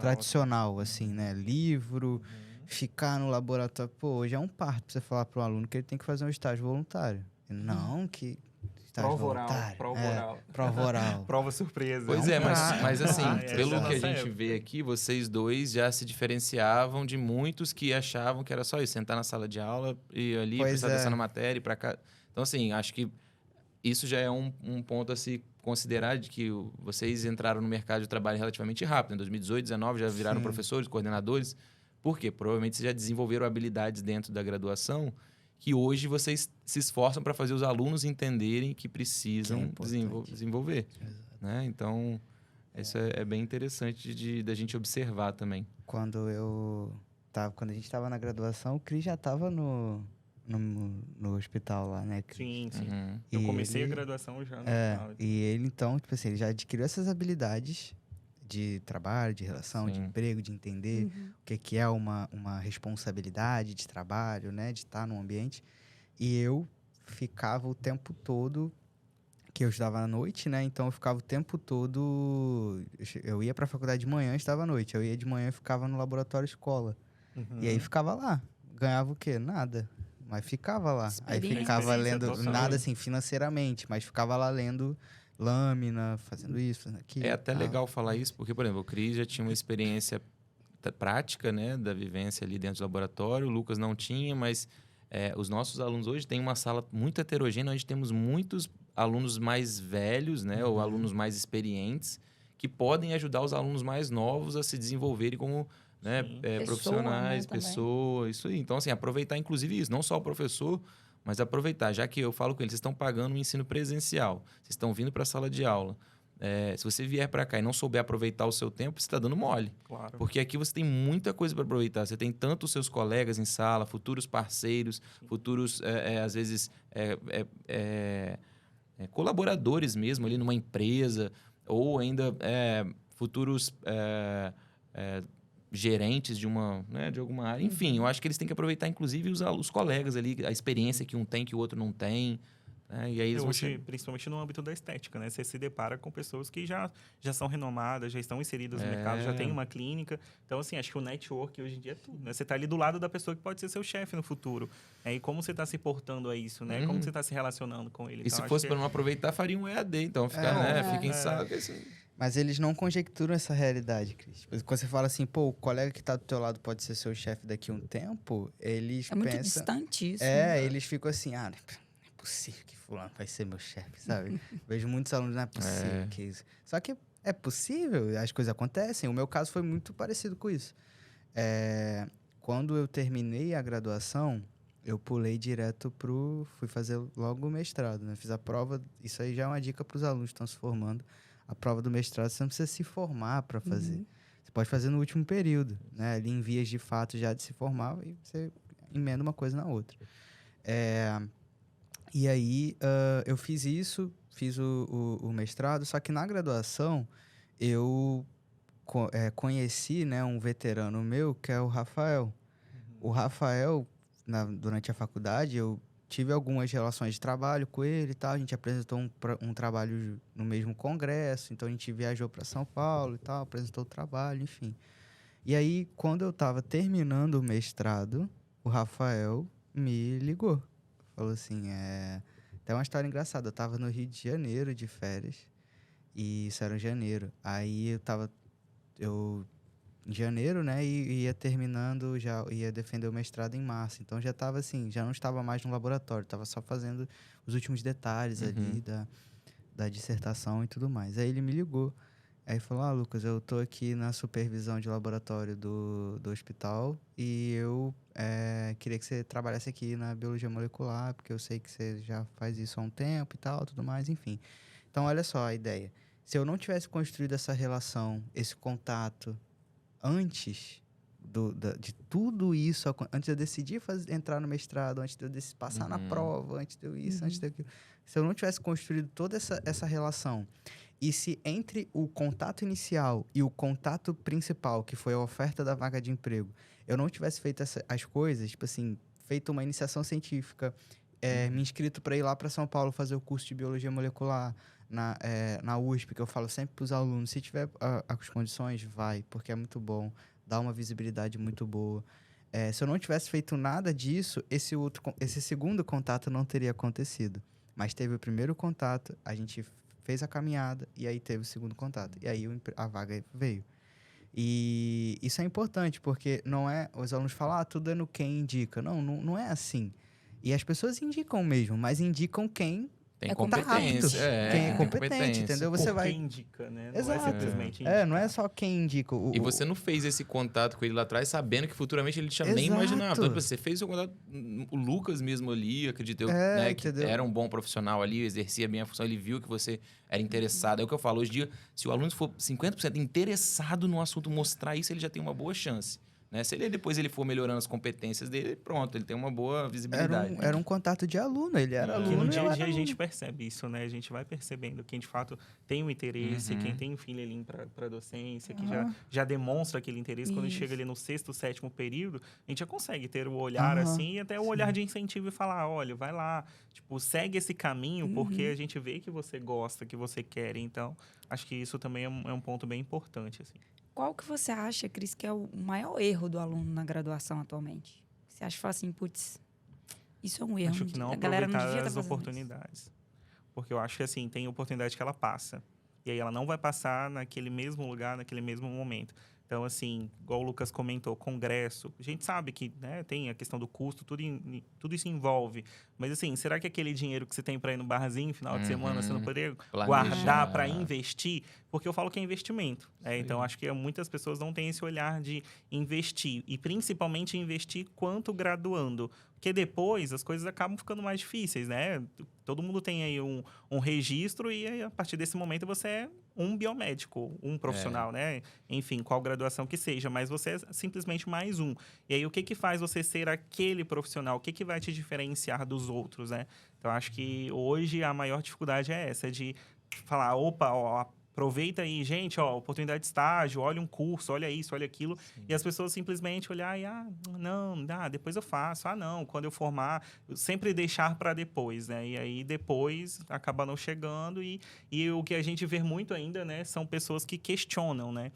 tradicional assim, né? Livro... Ficar no laboratório, hoje é um parto pra você falar para um aluno que ele tem que fazer um estágio voluntário. Não, que estágio voluntário. Prova oral. Prova surpresa. Pois mas assim, pelo que a gente vê aqui, vocês dois já se diferenciavam de muitos que achavam que era só isso, sentar na sala de aula e ali, prestar atenção na matéria e para cá. Então, assim, acho que isso já é um ponto a se considerar de que vocês entraram no mercado de trabalho relativamente rápido. Em 2018, 2019, já viraram professores, coordenadores. Por quê? Provavelmente vocês já desenvolveram habilidades dentro da graduação que hoje vocês se esforçam para fazer os alunos entenderem que precisam desenvolver. Né? Então, isso é bem interessante da gente observar também. Quando a gente estava na graduação, o Cris já estava no hospital lá, né? Sim. Eu comecei a graduação já no hospital. E ele, então, tipo assim, ele já adquiriu essas habilidades de trabalho, de relação, de emprego, de entender o que é uma responsabilidade de trabalho, né? De estar num ambiente. E eu ficava o tempo todo, que eu estudava à noite, né? Então, eu ficava o tempo todo... Eu ia para a faculdade de manhã, estava à noite. Eu ia de manhã e ficava no laboratório escola. E aí, ficava lá. Ganhava o quê? Nada. Mas ficava lá. Aí, ficava lendo... Nada, assim, financeiramente. Mas ficava lá lendo... lâmina, fazendo isso, fazendo aquilo. É até legal falar isso, porque, por exemplo, o Cris já tinha uma experiência prática, né, da vivência ali dentro do laboratório, o Lucas não tinha, mas os nossos alunos hoje têm uma sala muito heterogênea, onde temos muitos alunos mais velhos, né, ou alunos mais experientes, que podem ajudar os alunos mais novos a se desenvolverem como, né, Sim. profissionais, Pessoa, né, também. pessoas, isso aí. Então, assim, aproveitar inclusive isso, não só o professor, mas aproveitar, já que eu falo com eles, vocês estão pagando um ensino presencial, vocês estão vindo para a sala de aula. Se você vier para cá e não souber aproveitar o seu tempo, você está dando mole. Claro. Porque aqui você tem muita coisa para aproveitar. Você tem tanto os seus colegas em sala, futuros parceiros, futuros, às vezes, colaboradores mesmo ali numa empresa, ou ainda futuros gerentes de alguma área. Enfim, eu acho que eles têm que aproveitar, inclusive, os colegas ali, a experiência que um tem que o outro não tem. E aí eles Hoje, principalmente no âmbito da estética, né? Você se depara com pessoas que já são renomadas, já estão inseridas no mercado, já tem uma clínica. Então, assim, acho que o network hoje em dia é tudo, né? Você está ali do lado da pessoa que pode ser seu chefe no futuro. E como você está se portando a isso, né? Como você está se relacionando com ele. E então, se fosse para não aproveitar, faria um EAD. Então, fica em sala. Mas eles não conjecturam essa realidade, Cris. Quando você fala assim, pô, o colega que tá do teu lado pode ser seu chefe daqui a um tempo, eles É muito pensam... distante isso. né? Eles ficam assim, não é possível que fulano vai ser meu chefe, sabe? Vejo muitos alunos, não é possível que isso... Só que é possível, as coisas acontecem. O meu caso foi muito parecido com isso. Quando eu terminei a graduação, eu pulei direto fui fazer logo o mestrado, né? Fiz a prova, isso aí já é uma dica para os alunos que estão se formando. A prova do mestrado, você não precisa se formar para fazer. Você pode fazer no último período, né? Ali em vias de fato já de se formar e você emenda uma coisa na outra. E aí, eu fiz isso, fiz o mestrado, só que na graduação eu conheci, né, um veterano meu, que é o Rafael. O Rafael, durante a faculdade, eu tive algumas relações de trabalho com ele e tal. A gente apresentou um trabalho no mesmo congresso, então a gente viajou para São Paulo e tal, apresentou o trabalho, enfim. E aí, quando eu estava terminando o mestrado, o Rafael me ligou. Falou assim, tem uma história engraçada. Eu estava no Rio de Janeiro de férias, e isso era em janeiro. Aí em janeiro, né, e ia terminando, já ia defender o mestrado em março. Então já estava assim, já não estava mais no laboratório, estava só fazendo os últimos detalhes ali da dissertação e tudo mais. Aí ele me ligou, aí falou, Lucas, eu tô aqui na supervisão de laboratório do hospital e eu queria que você trabalhasse aqui na biologia molecular, porque eu sei que você já faz isso há um tempo e tal, tudo mais, enfim. Então, olha só a ideia. Se eu não tivesse construído essa relação, esse contato, antes de tudo isso, antes de eu decidir entrar no mestrado, antes de eu passar na prova, antes de eu isso, antes daquilo, se eu não tivesse construído toda essa relação, e se entre o contato inicial e o contato principal, que foi a oferta da vaga de emprego, eu não tivesse feito as coisas, tipo assim, feito uma iniciação científica, me inscrito para ir lá para São Paulo fazer o curso de biologia molecular, na USP, que eu falo sempre para os alunos, se tiver as condições, vai, porque é muito bom, dá uma visibilidade muito boa. Se eu não tivesse feito nada disso, esse segundo contato não teria acontecido. Mas teve o primeiro contato, a gente fez a caminhada, e aí teve o segundo contato. E aí a vaga veio. E isso é importante, porque não é... Os alunos falam, tudo é no quem indica. Não é assim. E as pessoas indicam mesmo, mas indicam quem... Tem competência. Quem é competente, entendeu? Você vai... Quem indica, né? Não Exato. é simplesmente indicar. Não é só quem indica. E você não fez esse contato com ele lá atrás, sabendo que futuramente ele tinha nem imaginava. Então, você fez o contato... O Lucas mesmo ali, acreditei, né, que era um bom profissional ali, exercia bem a função, ele viu que você era interessado. É o que eu falo, hoje em dia, se o aluno for 50% interessado no assunto, mostrar isso, ele já tem uma boa chance. Né? Se depois ele for melhorando as competências dele, pronto, ele tem uma boa visibilidade. Era um contato de aluno, ele era aluno. Que no dia a dia a gente percebe isso, né? A gente vai percebendo quem de fato tem o interesse, quem tem um filho ali para docência, que já demonstra aquele interesse. Isso. Quando chega ali no 6º, 7º período, a gente já consegue ter o olhar assim, e até o olhar de incentivo e falar, olha, vai lá, tipo, segue esse caminho, porque a gente vê que você gosta, que você quer. Então, acho que isso também é um ponto bem importante, assim. Qual que você acha, Cris, que é o maior erro do aluno na graduação atualmente? Você acha que fala assim, putz, isso é um erro. Acho que não a galera não devia aproveitar estar as oportunidades. Isso. Porque eu acho que, assim, tem oportunidade que ela passa. E aí ela não vai passar naquele mesmo lugar, naquele mesmo momento. Então, assim, igual o Lucas comentou, congresso, a gente sabe que, né, tem a questão do custo, tudo isso envolve. Mas, assim, será que aquele dinheiro que você tem para ir no barzinho final de semana, você não poderia guardar para investir? Porque eu falo que é investimento. Então, acho que muitas pessoas não têm esse olhar de investir. E, principalmente, investir quanto graduando. Porque depois as coisas acabam ficando mais difíceis, né? Todo mundo tem aí um registro e aí, a partir desse momento você é um biomédico, um profissional, né? Enfim, qual graduação que seja, mas você é simplesmente mais um. E aí, o que faz você ser aquele profissional? O que vai te diferenciar dos outros, né? Então, acho que hoje a maior dificuldade é essa, de falar, opa, ó, aproveita aí, gente, ó, oportunidade de estágio, olha um curso, olha isso, olha aquilo. Sim. E as pessoas simplesmente olhar e, não, depois eu faço. Não, quando eu formar, sempre deixar para depois, né? E aí depois acaba não chegando e o que a gente vê muito ainda, né, são pessoas que questionam, né?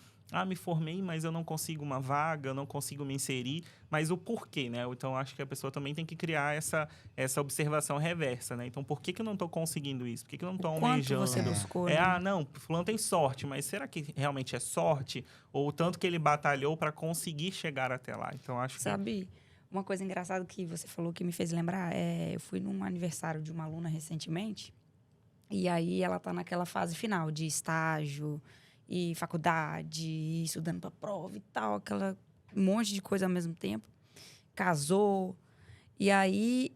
Me formei, mas eu não consigo uma vaga, eu não consigo me inserir. Mas o porquê, né? Então, acho que a pessoa também tem que criar essa observação reversa, né? Então, por que eu não estou conseguindo isso? Por que eu não estou almejando? Quanto você buscou, né? Não, fulano tem sorte, mas será que realmente é sorte? Ou o tanto que ele batalhou para conseguir chegar até lá? Então, acho que... Sabe, uma coisa engraçada que você falou que me fez lembrar, eu fui num aniversário de uma aluna recentemente, e aí ela tá naquela fase final de estágio e faculdade, e estudando para prova e tal, aquela monte de coisa ao mesmo tempo. Casou. E aí,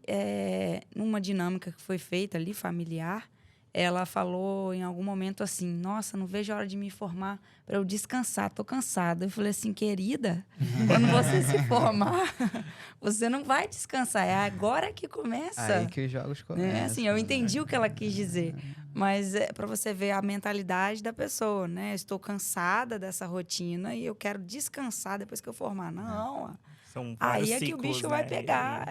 numa dinâmica que foi feita ali, familiar, ela falou em algum momento assim, nossa, não vejo a hora de me formar para eu descansar, tô cansada. Eu falei assim, querida, quando você se formar, você não vai descansar, é agora que começa. Aí que os jogos começam. Assim, eu entendi o que ela quis dizer, mas é para você ver a mentalidade da pessoa, né? Estou cansada dessa rotina e eu quero descansar depois que eu formar. Não, são vários aí é ciclos, que o bicho né? vai pegar.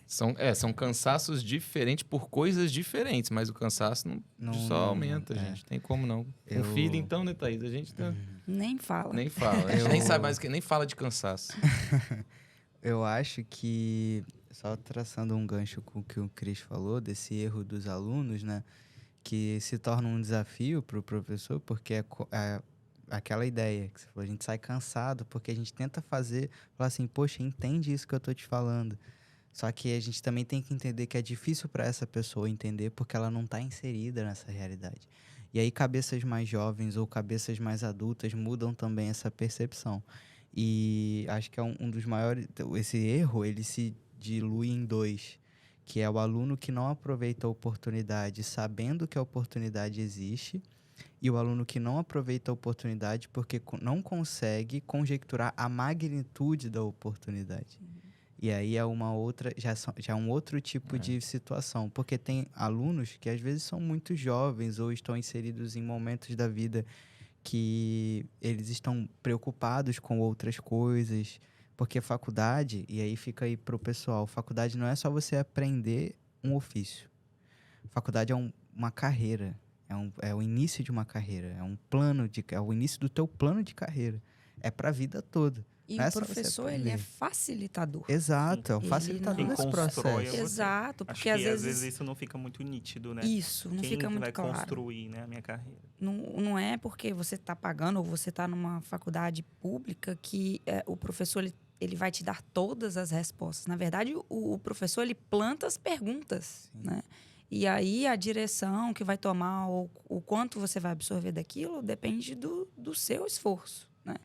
São cansaços diferentes por coisas diferentes, mas o cansaço não só aumenta, gente. Tem como não. Com filho, então, né, Thaís? A gente nem fala. Nem fala. A gente nem sabe mais, nem fala de cansaço. Eu acho que, só traçando um gancho com o que o Cris falou, desse erro dos alunos, né? Que se torna um desafio para o professor, porque é aquela ideia que você falou, a gente sai cansado, porque a gente tenta falar assim, poxa, entende isso que eu tô te falando. Só que a gente também tem que entender que é difícil para essa pessoa entender, porque ela não está inserida nessa realidade. E aí cabeças mais jovens ou cabeças mais adultas mudam também essa percepção. E acho que é um dos maiores... Esse erro, ele se dilui em dois, que é o aluno que não aproveita a oportunidade sabendo que a oportunidade existe, e o aluno que não aproveita a oportunidade porque não consegue conjecturar a magnitude da oportunidade. E aí é uma outra, já é um outro tipo de situação. Porque tem alunos que às vezes são muito jovens ou estão inseridos em momentos da vida que eles estão preocupados com outras coisas. Porque faculdade, e aí fica aí pro pessoal, faculdade não é só você aprender um ofício. Faculdade é uma carreira. É o início de uma carreira, é o início do teu plano de carreira. É para a vida toda. E o professor, ele é facilitador. Exato, é um facilitador desse processo. Exato, porque às vezes isso não fica muito nítido, né? Isso, não fica muito claro. Quem vai construir, né, a minha carreira? Não é porque você está pagando ou você está numa faculdade pública que o professor ele vai te dar todas as respostas. Na verdade, o professor ele planta as perguntas, né? E aí a direção que vai tomar ou o quanto você vai absorver daquilo depende do seu esforço, né?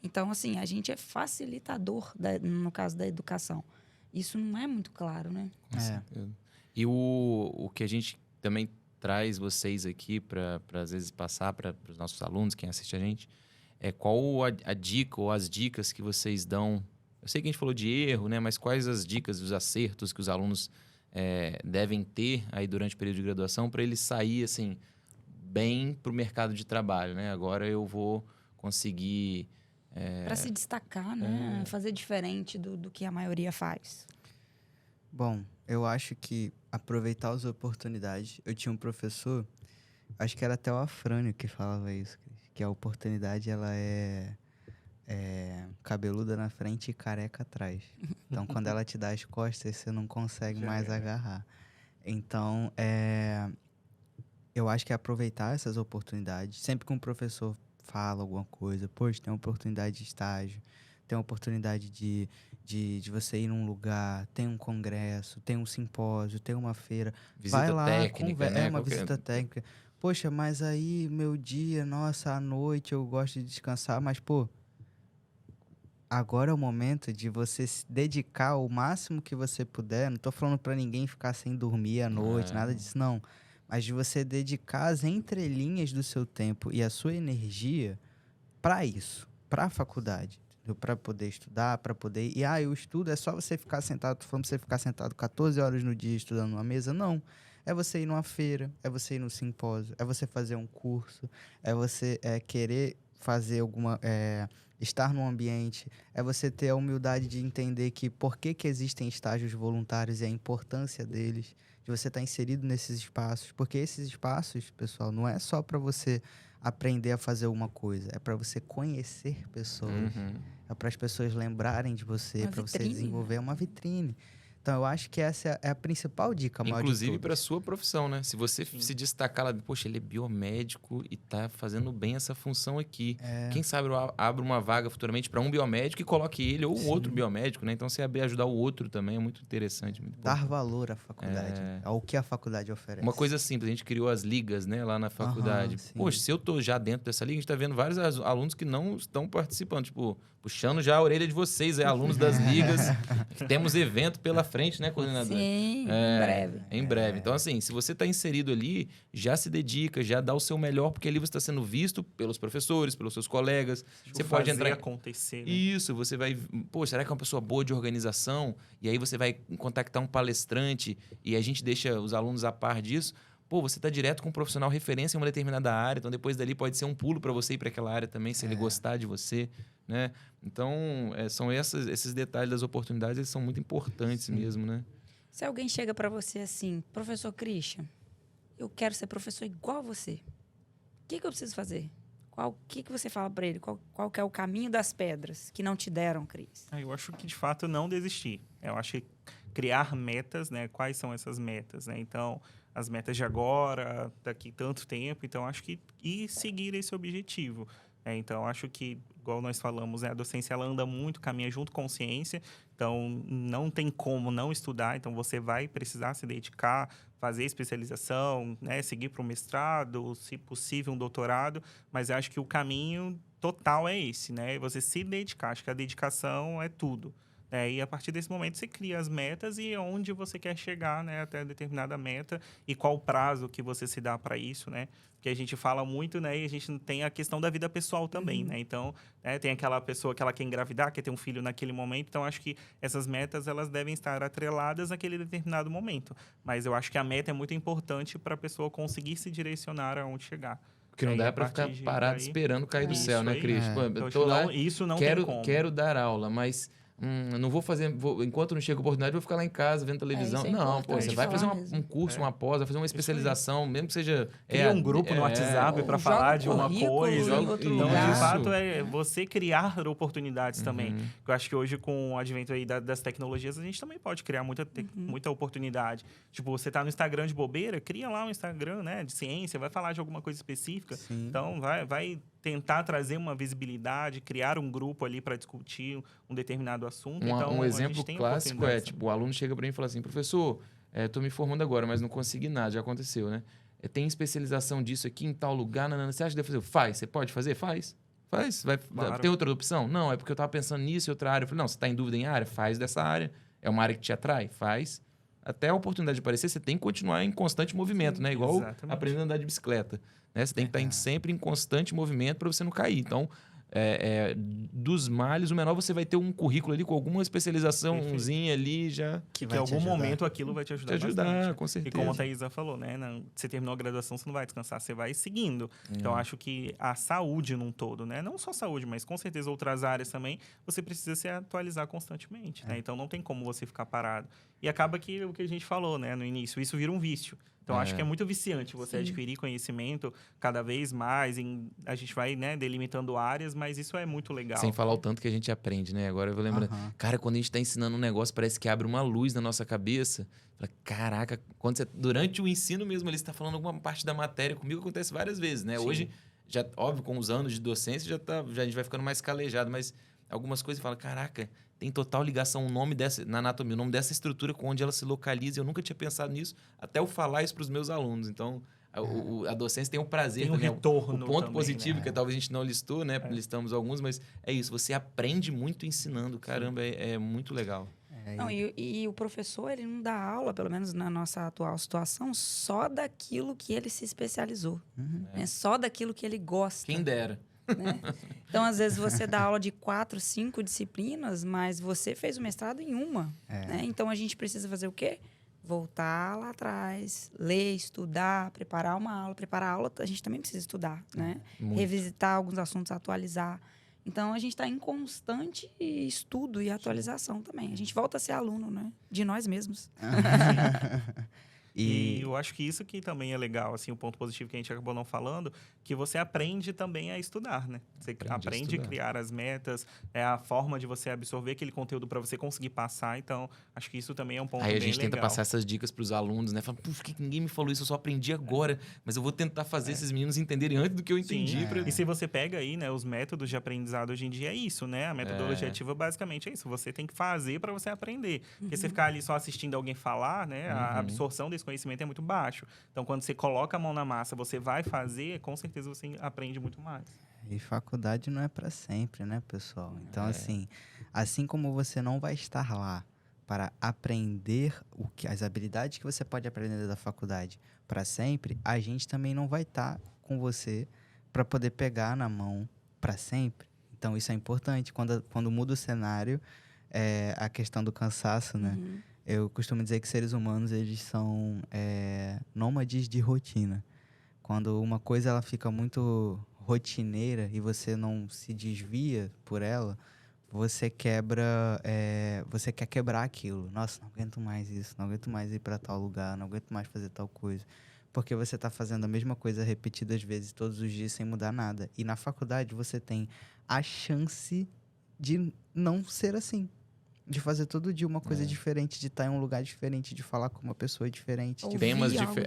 Então, assim, a gente é facilitador, no caso da educação. Isso não é muito claro, né? Com certeza. E o que a gente também traz vocês aqui para às vezes passar para os nossos alunos, quem assiste a gente, qual a dica ou as dicas que vocês dão. Eu sei que a gente falou de erro, né? Mas quais as dicas, os acertos que os alunos devem ter aí durante o período de graduação para eles sair assim bem para o mercado de trabalho, né? Agora eu vou conseguir para se destacar, né? Fazer diferente do que a maioria faz. Bom, eu acho que aproveitar as oportunidades. Eu tinha um professor, acho que era até o Afrânio que falava isso, que a oportunidade ela é cabeluda na frente e careca atrás. Então, quando ela te dá as costas, você não consegue mais agarrar. Então, eu acho que é aproveitar essas oportunidades. Sempre que um professor fala alguma coisa. Poxa, tem uma oportunidade de estágio, tem uma oportunidade de você ir num lugar, tem um congresso, tem um simpósio, tem uma feira. Visita Vai lá, técnica, né? é uma visita técnica. Poxa, mas aí meu dia, nossa, à noite eu gosto de descansar, mas pô, agora é o momento de você se dedicar o máximo que você puder. Não tô falando pra ninguém ficar sem dormir à noite, nada disso, não. Mas de você dedicar as entrelinhas do seu tempo e a sua energia pra isso, pra faculdade. Para poder estudar, para poder... E, o estudo é só você ficar sentado... Tô falando pra você ficar sentado 14 horas no dia estudando numa mesa? Não. É você ir numa feira, é você ir num simpósio, é você fazer um curso, é você querer fazer alguma... estar num ambiente, é você ter a humildade de entender que por que existem estágios voluntários e a importância deles, de você estar inserido nesses espaços. Porque esses espaços, pessoal, não é só para você aprender a fazer uma coisa, é para você conhecer pessoas, é para as pessoas lembrarem de você, para você desenvolver uma vitrine. Então, eu acho que essa é a principal dica. Inclusive para a sua profissão, né? Se você se destacar lá, poxa, ele é biomédico e tá fazendo bem essa função aqui. Quem sabe eu abro uma vaga futuramente para um biomédico e coloque ele ou um outro biomédico, né? Então, você ajudar o outro também é muito interessante. Muito dar valor à faculdade, ao que a faculdade oferece. Uma coisa simples, a gente criou as ligas, né, lá na faculdade. Poxa, se eu tô já dentro dessa liga, a gente tá vendo vários alunos que não estão participando, tipo, puxando já a orelha de vocês, alunos das ligas. Temos evento pela frente, né, coordenador? Sim, em breve. Em breve. Então, assim, se você está inserido ali, já se dedica, já dá o seu melhor, porque ali você está sendo visto pelos professores, pelos seus colegas. Você pode entrar... acontecer, né? Isso, você vai... Pô, será que é uma pessoa boa de organização? E aí você vai contactar um palestrante e a gente deixa os alunos a par disso. Pô, você está direto com um profissional referência em uma determinada área, então depois dali pode ser um pulo para você ir para aquela área também, se ele gostar de você, né? Então, são esses detalhes das oportunidades, eles são muito importantes mesmo, né? Se alguém chega para você assim, professor Christian, eu quero ser professor igual a você, o que eu preciso fazer? O que você fala para ele? Qual que é o caminho das pedras que não te deram, Cris? Eu acho que, de fato, não desistir. Eu acho que criar metas, né? Quais são essas metas, né? Então, as metas de agora, daqui tanto tempo. Então, acho que... E seguir esse objetivo. Então, acho que, igual nós falamos, a docência ela anda muito, caminha junto com a ciência. Então, não tem como não estudar. Então, você vai precisar se dedicar, fazer especialização, né? Seguir para o mestrado, se possível, um doutorado. Mas eu acho que o caminho total é esse, né? Você se dedicar. Acho que a dedicação é tudo. E a partir desse momento você cria as metas e onde você quer chegar, né, até determinada meta e qual o prazo que você se dá para isso, né? Porque a gente fala muito, né, e a gente tem a questão da vida pessoal também, né? Então, tem aquela pessoa que ela quer engravidar, quer ter um filho naquele momento. Então, acho que essas metas elas devem estar atreladas naquele determinado momento. Mas eu acho que a meta é muito importante para a pessoa conseguir se direcionar aonde chegar. Porque não dá para ficar parado esperando cair do céu, né, Cris? Então, tô lá, isso não tem como. Quero dar aula, mas... não vou fazer... enquanto não chega a oportunidade, vou ficar lá em casa vendo televisão. Não, pô, você vai fazer um curso, uma pós, vai fazer uma especialização, mesmo que seja... Cria um grupo no WhatsApp para falar de uma coisa. Então, de fato, é você criar oportunidades também. Eu acho que hoje, com o advento aí das tecnologias, a gente também pode criar muita oportunidade. Tipo, você tá no Instagram de bobeira, cria lá um Instagram, né, de ciência, vai falar de alguma coisa específica. Sim. Então, vai tentar trazer uma visibilidade, criar um grupo ali para discutir um determinado assunto. Então, um exemplo clássico tipo, o aluno chega para mim e fala assim, professor, estou me formando agora, mas não consegui nada, já aconteceu, né? Tem especialização disso aqui em tal lugar, você acha que deve fazer? Faz, você pode fazer? Faz. Tem outra opção? Não, é porque eu estava pensando nisso em outra área. Eu falei, não, você está em dúvida em área? Faz dessa área. É uma área que te atrai? Faz. Até a oportunidade de aparecer, você tem que continuar em constante movimento, né? Igual aprendendo a andar de bicicleta. Né? Você tem que estar sempre em constante movimento para você não cair. Então, dos males, o menor você vai ter um currículo ali com alguma especializaçãozinha ali já... Que em algum momento aquilo vai te ajudar bastante. Com certeza. E como a Thaisa falou, né? Você terminou a graduação, você não vai descansar, você vai seguindo. Então, acho que a saúde num todo, né? Não só saúde, mas com certeza outras áreas também, você precisa se atualizar constantemente, né? Então, não tem como você ficar parado. E acaba que o que a gente falou, né? No início, isso vira um vício. Então, acho que é muito viciante você adquirir conhecimento cada vez mais. A gente vai, né, delimitando áreas, mas isso é muito legal. Sem falar o tanto que a gente aprende, né? Agora eu vou lembrando. Cara, quando a gente está ensinando um negócio, parece que abre uma luz na nossa cabeça. Fala, caraca, durante o ensino mesmo, ele está falando alguma parte da matéria. Comigo acontece várias vezes, né? Sim. Hoje, já, óbvio, com os anos de docência, já a gente vai ficando mais calejado, mas algumas coisas você fala, caraca, tem total ligação na anatomia, o nome dessa estrutura com onde ela se localiza. Eu nunca tinha pensado nisso, até eu falar isso para os meus alunos. Então, a docência tem o prazer Tem um também. retorno O ponto também, positivo, né? que talvez a gente não listou, né? Listamos alguns, mas é isso. Você aprende muito ensinando. Caramba, é muito legal. Não, e o professor, ele não dá aula, pelo menos na nossa atual situação, só daquilo que ele se especializou. Né? Só daquilo que ele gosta. Quem dera. Né? Então, às vezes, você dá aula de 4, 5 disciplinas, mas você fez o mestrado em uma. Né? Então, a gente precisa fazer o quê? Voltar lá atrás, ler, estudar, preparar uma aula. Preparar a aula, a gente também precisa estudar, né? Revisitar alguns assuntos, atualizar. Então, a gente está em constante estudo e atualização também. A gente volta a ser aluno, né? De nós mesmos. E eu acho que isso que também é legal, assim, o ponto positivo que a gente acabou não falando, que você aprende também a estudar, né? Você aprende a criar as metas, a forma de você absorver aquele conteúdo para você conseguir passar. Então, acho que isso também é um ponto bem legal. Aí a gente tenta passar essas dicas para os alunos, né? Fala, por que ninguém me falou isso? Eu só aprendi agora, mas eu vou tentar fazer esses meninos entenderem antes do que eu entendi. E se você pega aí, né, os métodos de aprendizado hoje em dia, é isso, né? A metodologia ativa basicamente é isso. Você tem que fazer para você aprender. Porque você ficar ali só assistindo alguém falar, né? A absorção desse conhecimento é muito baixo. Então, quando você coloca a mão na massa, você vai fazer, com certeza você aprende muito mais. E faculdade não é para sempre, né, pessoal? Então, assim como você não vai estar lá para aprender as habilidades que você pode aprender da faculdade para sempre, a gente também não vai estar com você para poder pegar na mão para sempre. Então, isso é importante. Quando muda o cenário, a questão do cansaço, né? Eu costumo dizer que seres humanos, eles são nômades de rotina. Quando uma coisa ela fica muito rotineira e você não se desvia por ela, você quer quebrar aquilo. Nossa, não aguento mais isso, não aguento mais ir para tal lugar, não aguento mais fazer tal coisa. Porque você está fazendo a mesma coisa repetidas vezes, todos os dias, sem mudar nada. E na faculdade você tem a chance de não ser assim. De fazer todo dia uma coisa diferente, de estar em um lugar diferente, de falar com uma pessoa diferente, de Temas de ouvir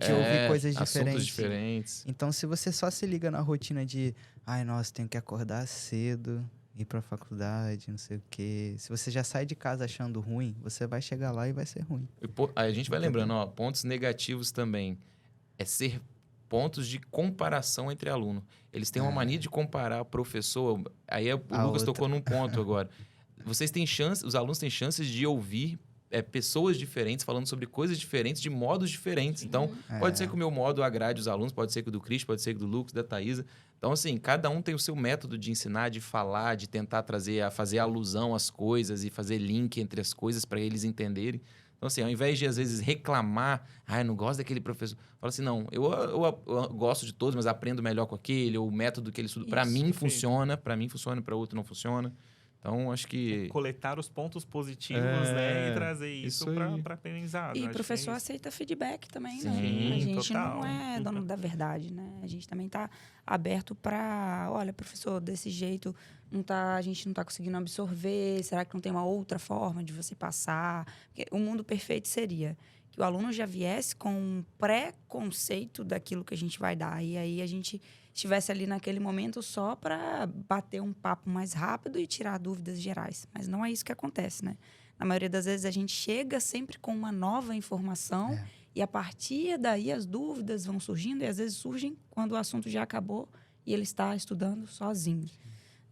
coisas assuntos diferentes. diferentes. Então, se você só se liga na rotina de ai, nossa, tenho que acordar cedo, ir pra faculdade, não sei o quê. Se você já sai de casa achando ruim, você vai chegar lá e vai ser ruim. Aí a gente vai lembrando, ó, pontos negativos também. É ser pontos de comparação entre aluno. Eles têm uma mania de comparar professor. Aí o Lucas tocou num ponto agora. Os alunos têm chances de ouvir pessoas diferentes falando sobre coisas diferentes, de modos diferentes. Então, pode ser que o meu modo agrade os alunos, pode ser que o do Cris, pode ser que o do Lucas, da Thaisa. Então, assim, cada um tem o seu método de ensinar, de falar, de tentar fazer alusão às coisas e fazer link entre as coisas para eles entenderem. Então, assim, ao invés de, às vezes, reclamar, eu não gosto daquele professor, fala assim, não, eu gosto de todos, mas aprendo melhor com aquele, ou o método que ele estuda. Para mim funciona, para outro não funciona. Então, acho que... Coletar os pontos positivos, né? E trazer isso para aprendizado. E o professor aceita feedback também, né? Sim, A gente total. não é dono da verdade, né? A gente também está aberto para... Olha, professor, desse jeito a gente não está conseguindo absorver. Será que não tem uma outra forma de você passar? Porque o mundo perfeito seria que o aluno já viesse com um pré-conceito daquilo que a gente vai dar. E aí a gente estivesse ali naquele momento só para bater um papo mais rápido e tirar dúvidas gerais. Mas não é isso que acontece, né? Na maioria das vezes a gente chega sempre com uma nova informação e a partir daí as dúvidas vão surgindo e às vezes surgem quando o assunto já acabou e ele está estudando sozinho.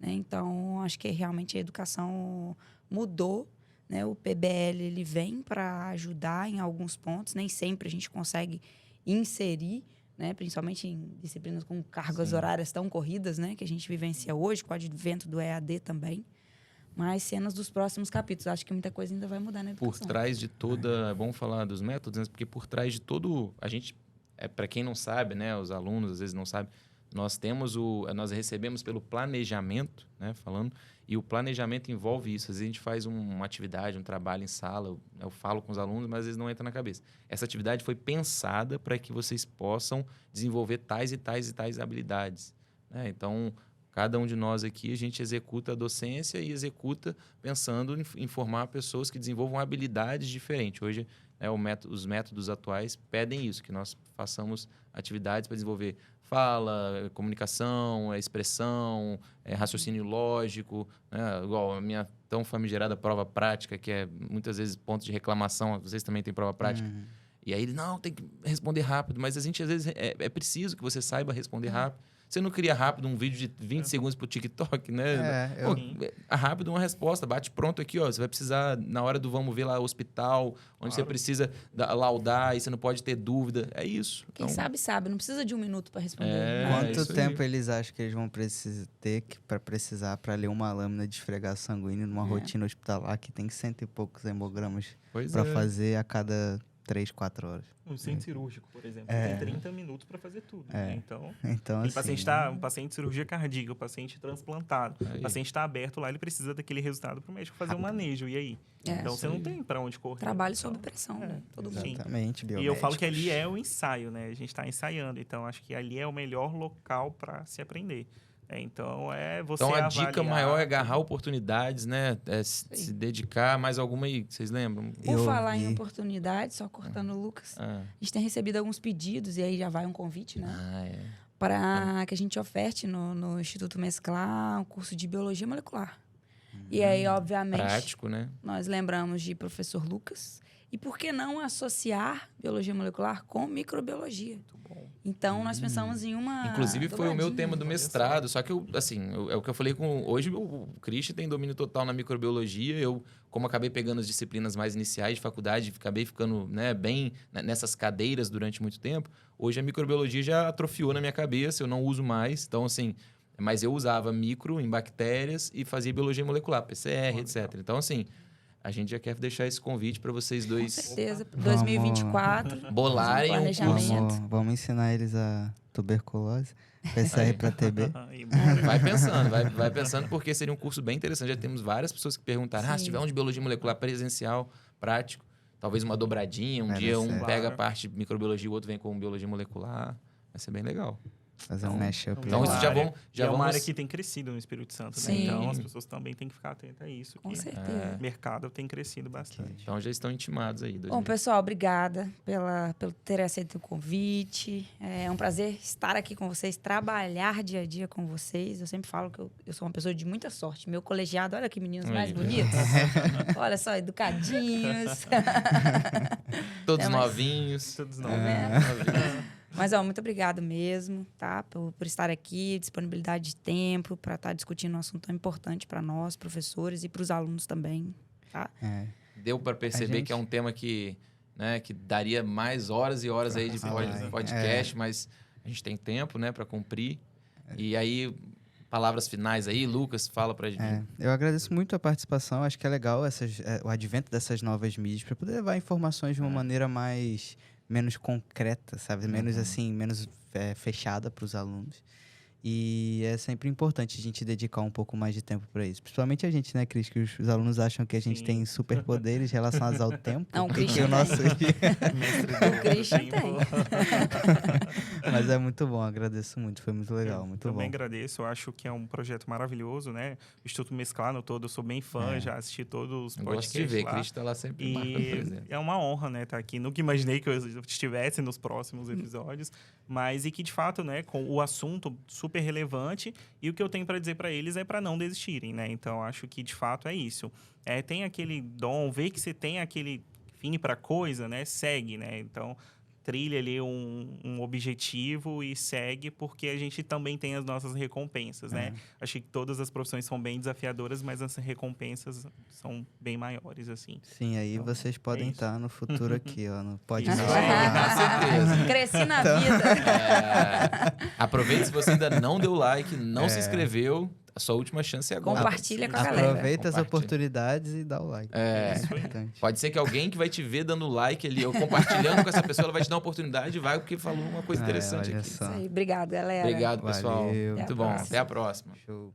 Né? Então, acho que realmente a educação mudou. Né? O PBL ele vem para ajudar em alguns pontos. Nem sempre a gente consegue inserir, né? Principalmente em disciplinas com cargas horárias tão corridas, né? Que a gente vivencia hoje, com o advento do EAD também. Mas cenas dos próximos capítulos. Acho que muita coisa ainda vai mudar na educação. Por trás de toda... É bom falar dos métodos, né? Porque por trás de todo... A gente... para quem não sabe, né? Os alunos às vezes não sabem. Nós recebemos pelo planejamento, né? Falando... E o planejamento envolve isso. Às vezes a gente faz uma atividade, um trabalho em sala, eu falo com os alunos, mas às vezes não entra na cabeça. Essa atividade foi pensada para que vocês possam desenvolver tais e tais e tais habilidades. Né? Então, Cada um de nós aqui, a gente executa a docência e executa pensando em formar pessoas que desenvolvam habilidades diferentes. Hoje, os métodos atuais pedem isso, que nós façamos atividades para desenvolver fala, comunicação, expressão, raciocínio lógico, né? Igual a minha tão famigerada prova prática, que é muitas vezes ponto de reclamação, vocês também têm prova prática. E aí ele, não, tem que responder rápido, mas a gente às vezes é preciso que você saiba responder rápido. Você não cria rápido um vídeo de 20 segundos pro TikTok, né? Rápido uma resposta, bate pronto aqui, ó. Você vai precisar, na hora do vamos ver lá, hospital, onde você precisa laudar e você não pode ter dúvida. É isso. Quem sabe, não precisa de 1 minuto para responder. Quanto tempo eles acham que eles vão precisar para ler uma lâmina de esfregar sanguíneo numa rotina hospitalar que tem 100 e poucos hemogramas para fazer a cada 3, 4 horas? Um centro cirúrgico, por exemplo, tem 30 minutos para fazer tudo. Né? Então assim, um paciente de cirurgia cardíaca, o paciente transplantado, o paciente está aberto lá, ele precisa daquele resultado para o médico fazer o manejo. E aí? Então você não tem para onde correr. Trabalho sob pressão, né? Todo mundo. Exatamente, E eu falo que ali é o ensaio, né? A gente está ensaiando, então acho que ali é o melhor local para se aprender. Então, você Então, a avaliar... dica maior é agarrar oportunidades, né? Se dedicar. Mais alguma aí, vocês lembram? Por falar em oportunidades, só cortando o Lucas, a gente tem recebido alguns pedidos, e aí já vai um convite, né? Para que a gente oferte no Instituto Mesclar um curso de Biologia Molecular. E aí, obviamente... Prático, né? Nós lembramos de professor Lucas. E por que não associar Biologia Molecular com Microbiologia? Então, nós pensamos em uma... Inclusive, foi o meu tema do mestrado. Só que, é o que eu falei com... Hoje, o Christian tem domínio total na microbiologia. Eu, como acabei pegando as disciplinas mais iniciais de faculdade, acabei ficando bem nessas cadeiras durante muito tempo. Hoje, a microbiologia já atrofiou na minha cabeça. Eu não uso mais. Então, assim... Mas eu usava micro em bactérias e fazia biologia molecular, PCR, etc. Então, assim... A gente já quer deixar esse convite para vocês dois. Com certeza. 2024. Bolarem um curso. Vamos ensinar eles a tuberculose, PCR para TB. Vai pensando, porque seria um curso bem interessante. Já temos várias pessoas que perguntaram, se tiver um de biologia molecular presencial, prático, talvez uma dobradinha, dia um pega a parte de microbiologia, o outro vem com biologia molecular. Vai ser bem legal. Fazer um mashup. Então, isso já é uma área que tem crescido no Espírito Santo, né? Então, as pessoas também têm que ficar atentas a isso. Com certeza. O mercado tem crescido bastante. Então, já estão intimados aí. Bom, pessoal, obrigada pelo ter aceito o convite. É um prazer estar aqui com vocês, trabalhar dia a dia com vocês. Eu sempre falo que eu sou uma pessoa de muita sorte. Meu colegiado, olha que meninos mais bonitos. Olha só, educadinhos. Todos novinhos. Todos novinhos. Mas, muito obrigado mesmo, tá? Por estar aqui, disponibilidade de tempo, para estar discutindo um assunto tão importante para nós, professores, e para os alunos também, tá? Deu para perceber que é um tema que daria mais horas e horas aí de podcast, mas a gente tem tempo, né, para cumprir. E aí, palavras finais aí, Lucas, fala pra gente. Eu agradeço muito a participação, acho que é legal o advento dessas novas mídias para poder levar informações de uma maneira menos concreta, sabe? Menos fechada para os alunos. E é sempre importante a gente dedicar um pouco mais de tempo para isso. Principalmente a gente, né, Cris? Que os alunos acham que a gente tem superpoderes relacionados ao tempo. Não, o Christian O Christian tem. Mas é muito bom, agradeço muito. Foi muito legal, muito bom. Também agradeço, eu acho que é um projeto maravilhoso, né? O Instituto Mesclar no todo, eu sou bem fã, já assisti todos os podcasts. Gosto de ver, Cris está lá sempre marcando presença. É uma honra, né, estar aqui. Nunca imaginei que eu estivesse nos próximos episódios, mas que de fato, né, com o assunto super relevante, e o que eu tenho para dizer para eles é para não desistirem, né? Então, acho que de fato é isso. Tem aquele dom, vê que você tem aquele fim para coisa, né? Segue, né? Então, trilha ali um objetivo e segue, porque a gente também tem as nossas recompensas, né? Acho que todas as profissões são bem desafiadoras, mas as recompensas são bem maiores, assim. Sim, aí então, vocês podem estar no futuro aqui, ó, no podcast. Com certeza. Cresci na vida. Aproveite se você ainda não deu like, não se inscreveu. A sua última chance é agora. Compartilha com a galera. Aproveita as oportunidades e dá o like. Pode ser que alguém que vai te ver dando like ali, ou compartilhando com essa pessoa, ela vai te dar uma oportunidade e vai, porque falou uma coisa interessante aqui. Isso aí. Obrigado, galera. Obrigado, pessoal. Valeu. Muito bom. Até a próxima. Show.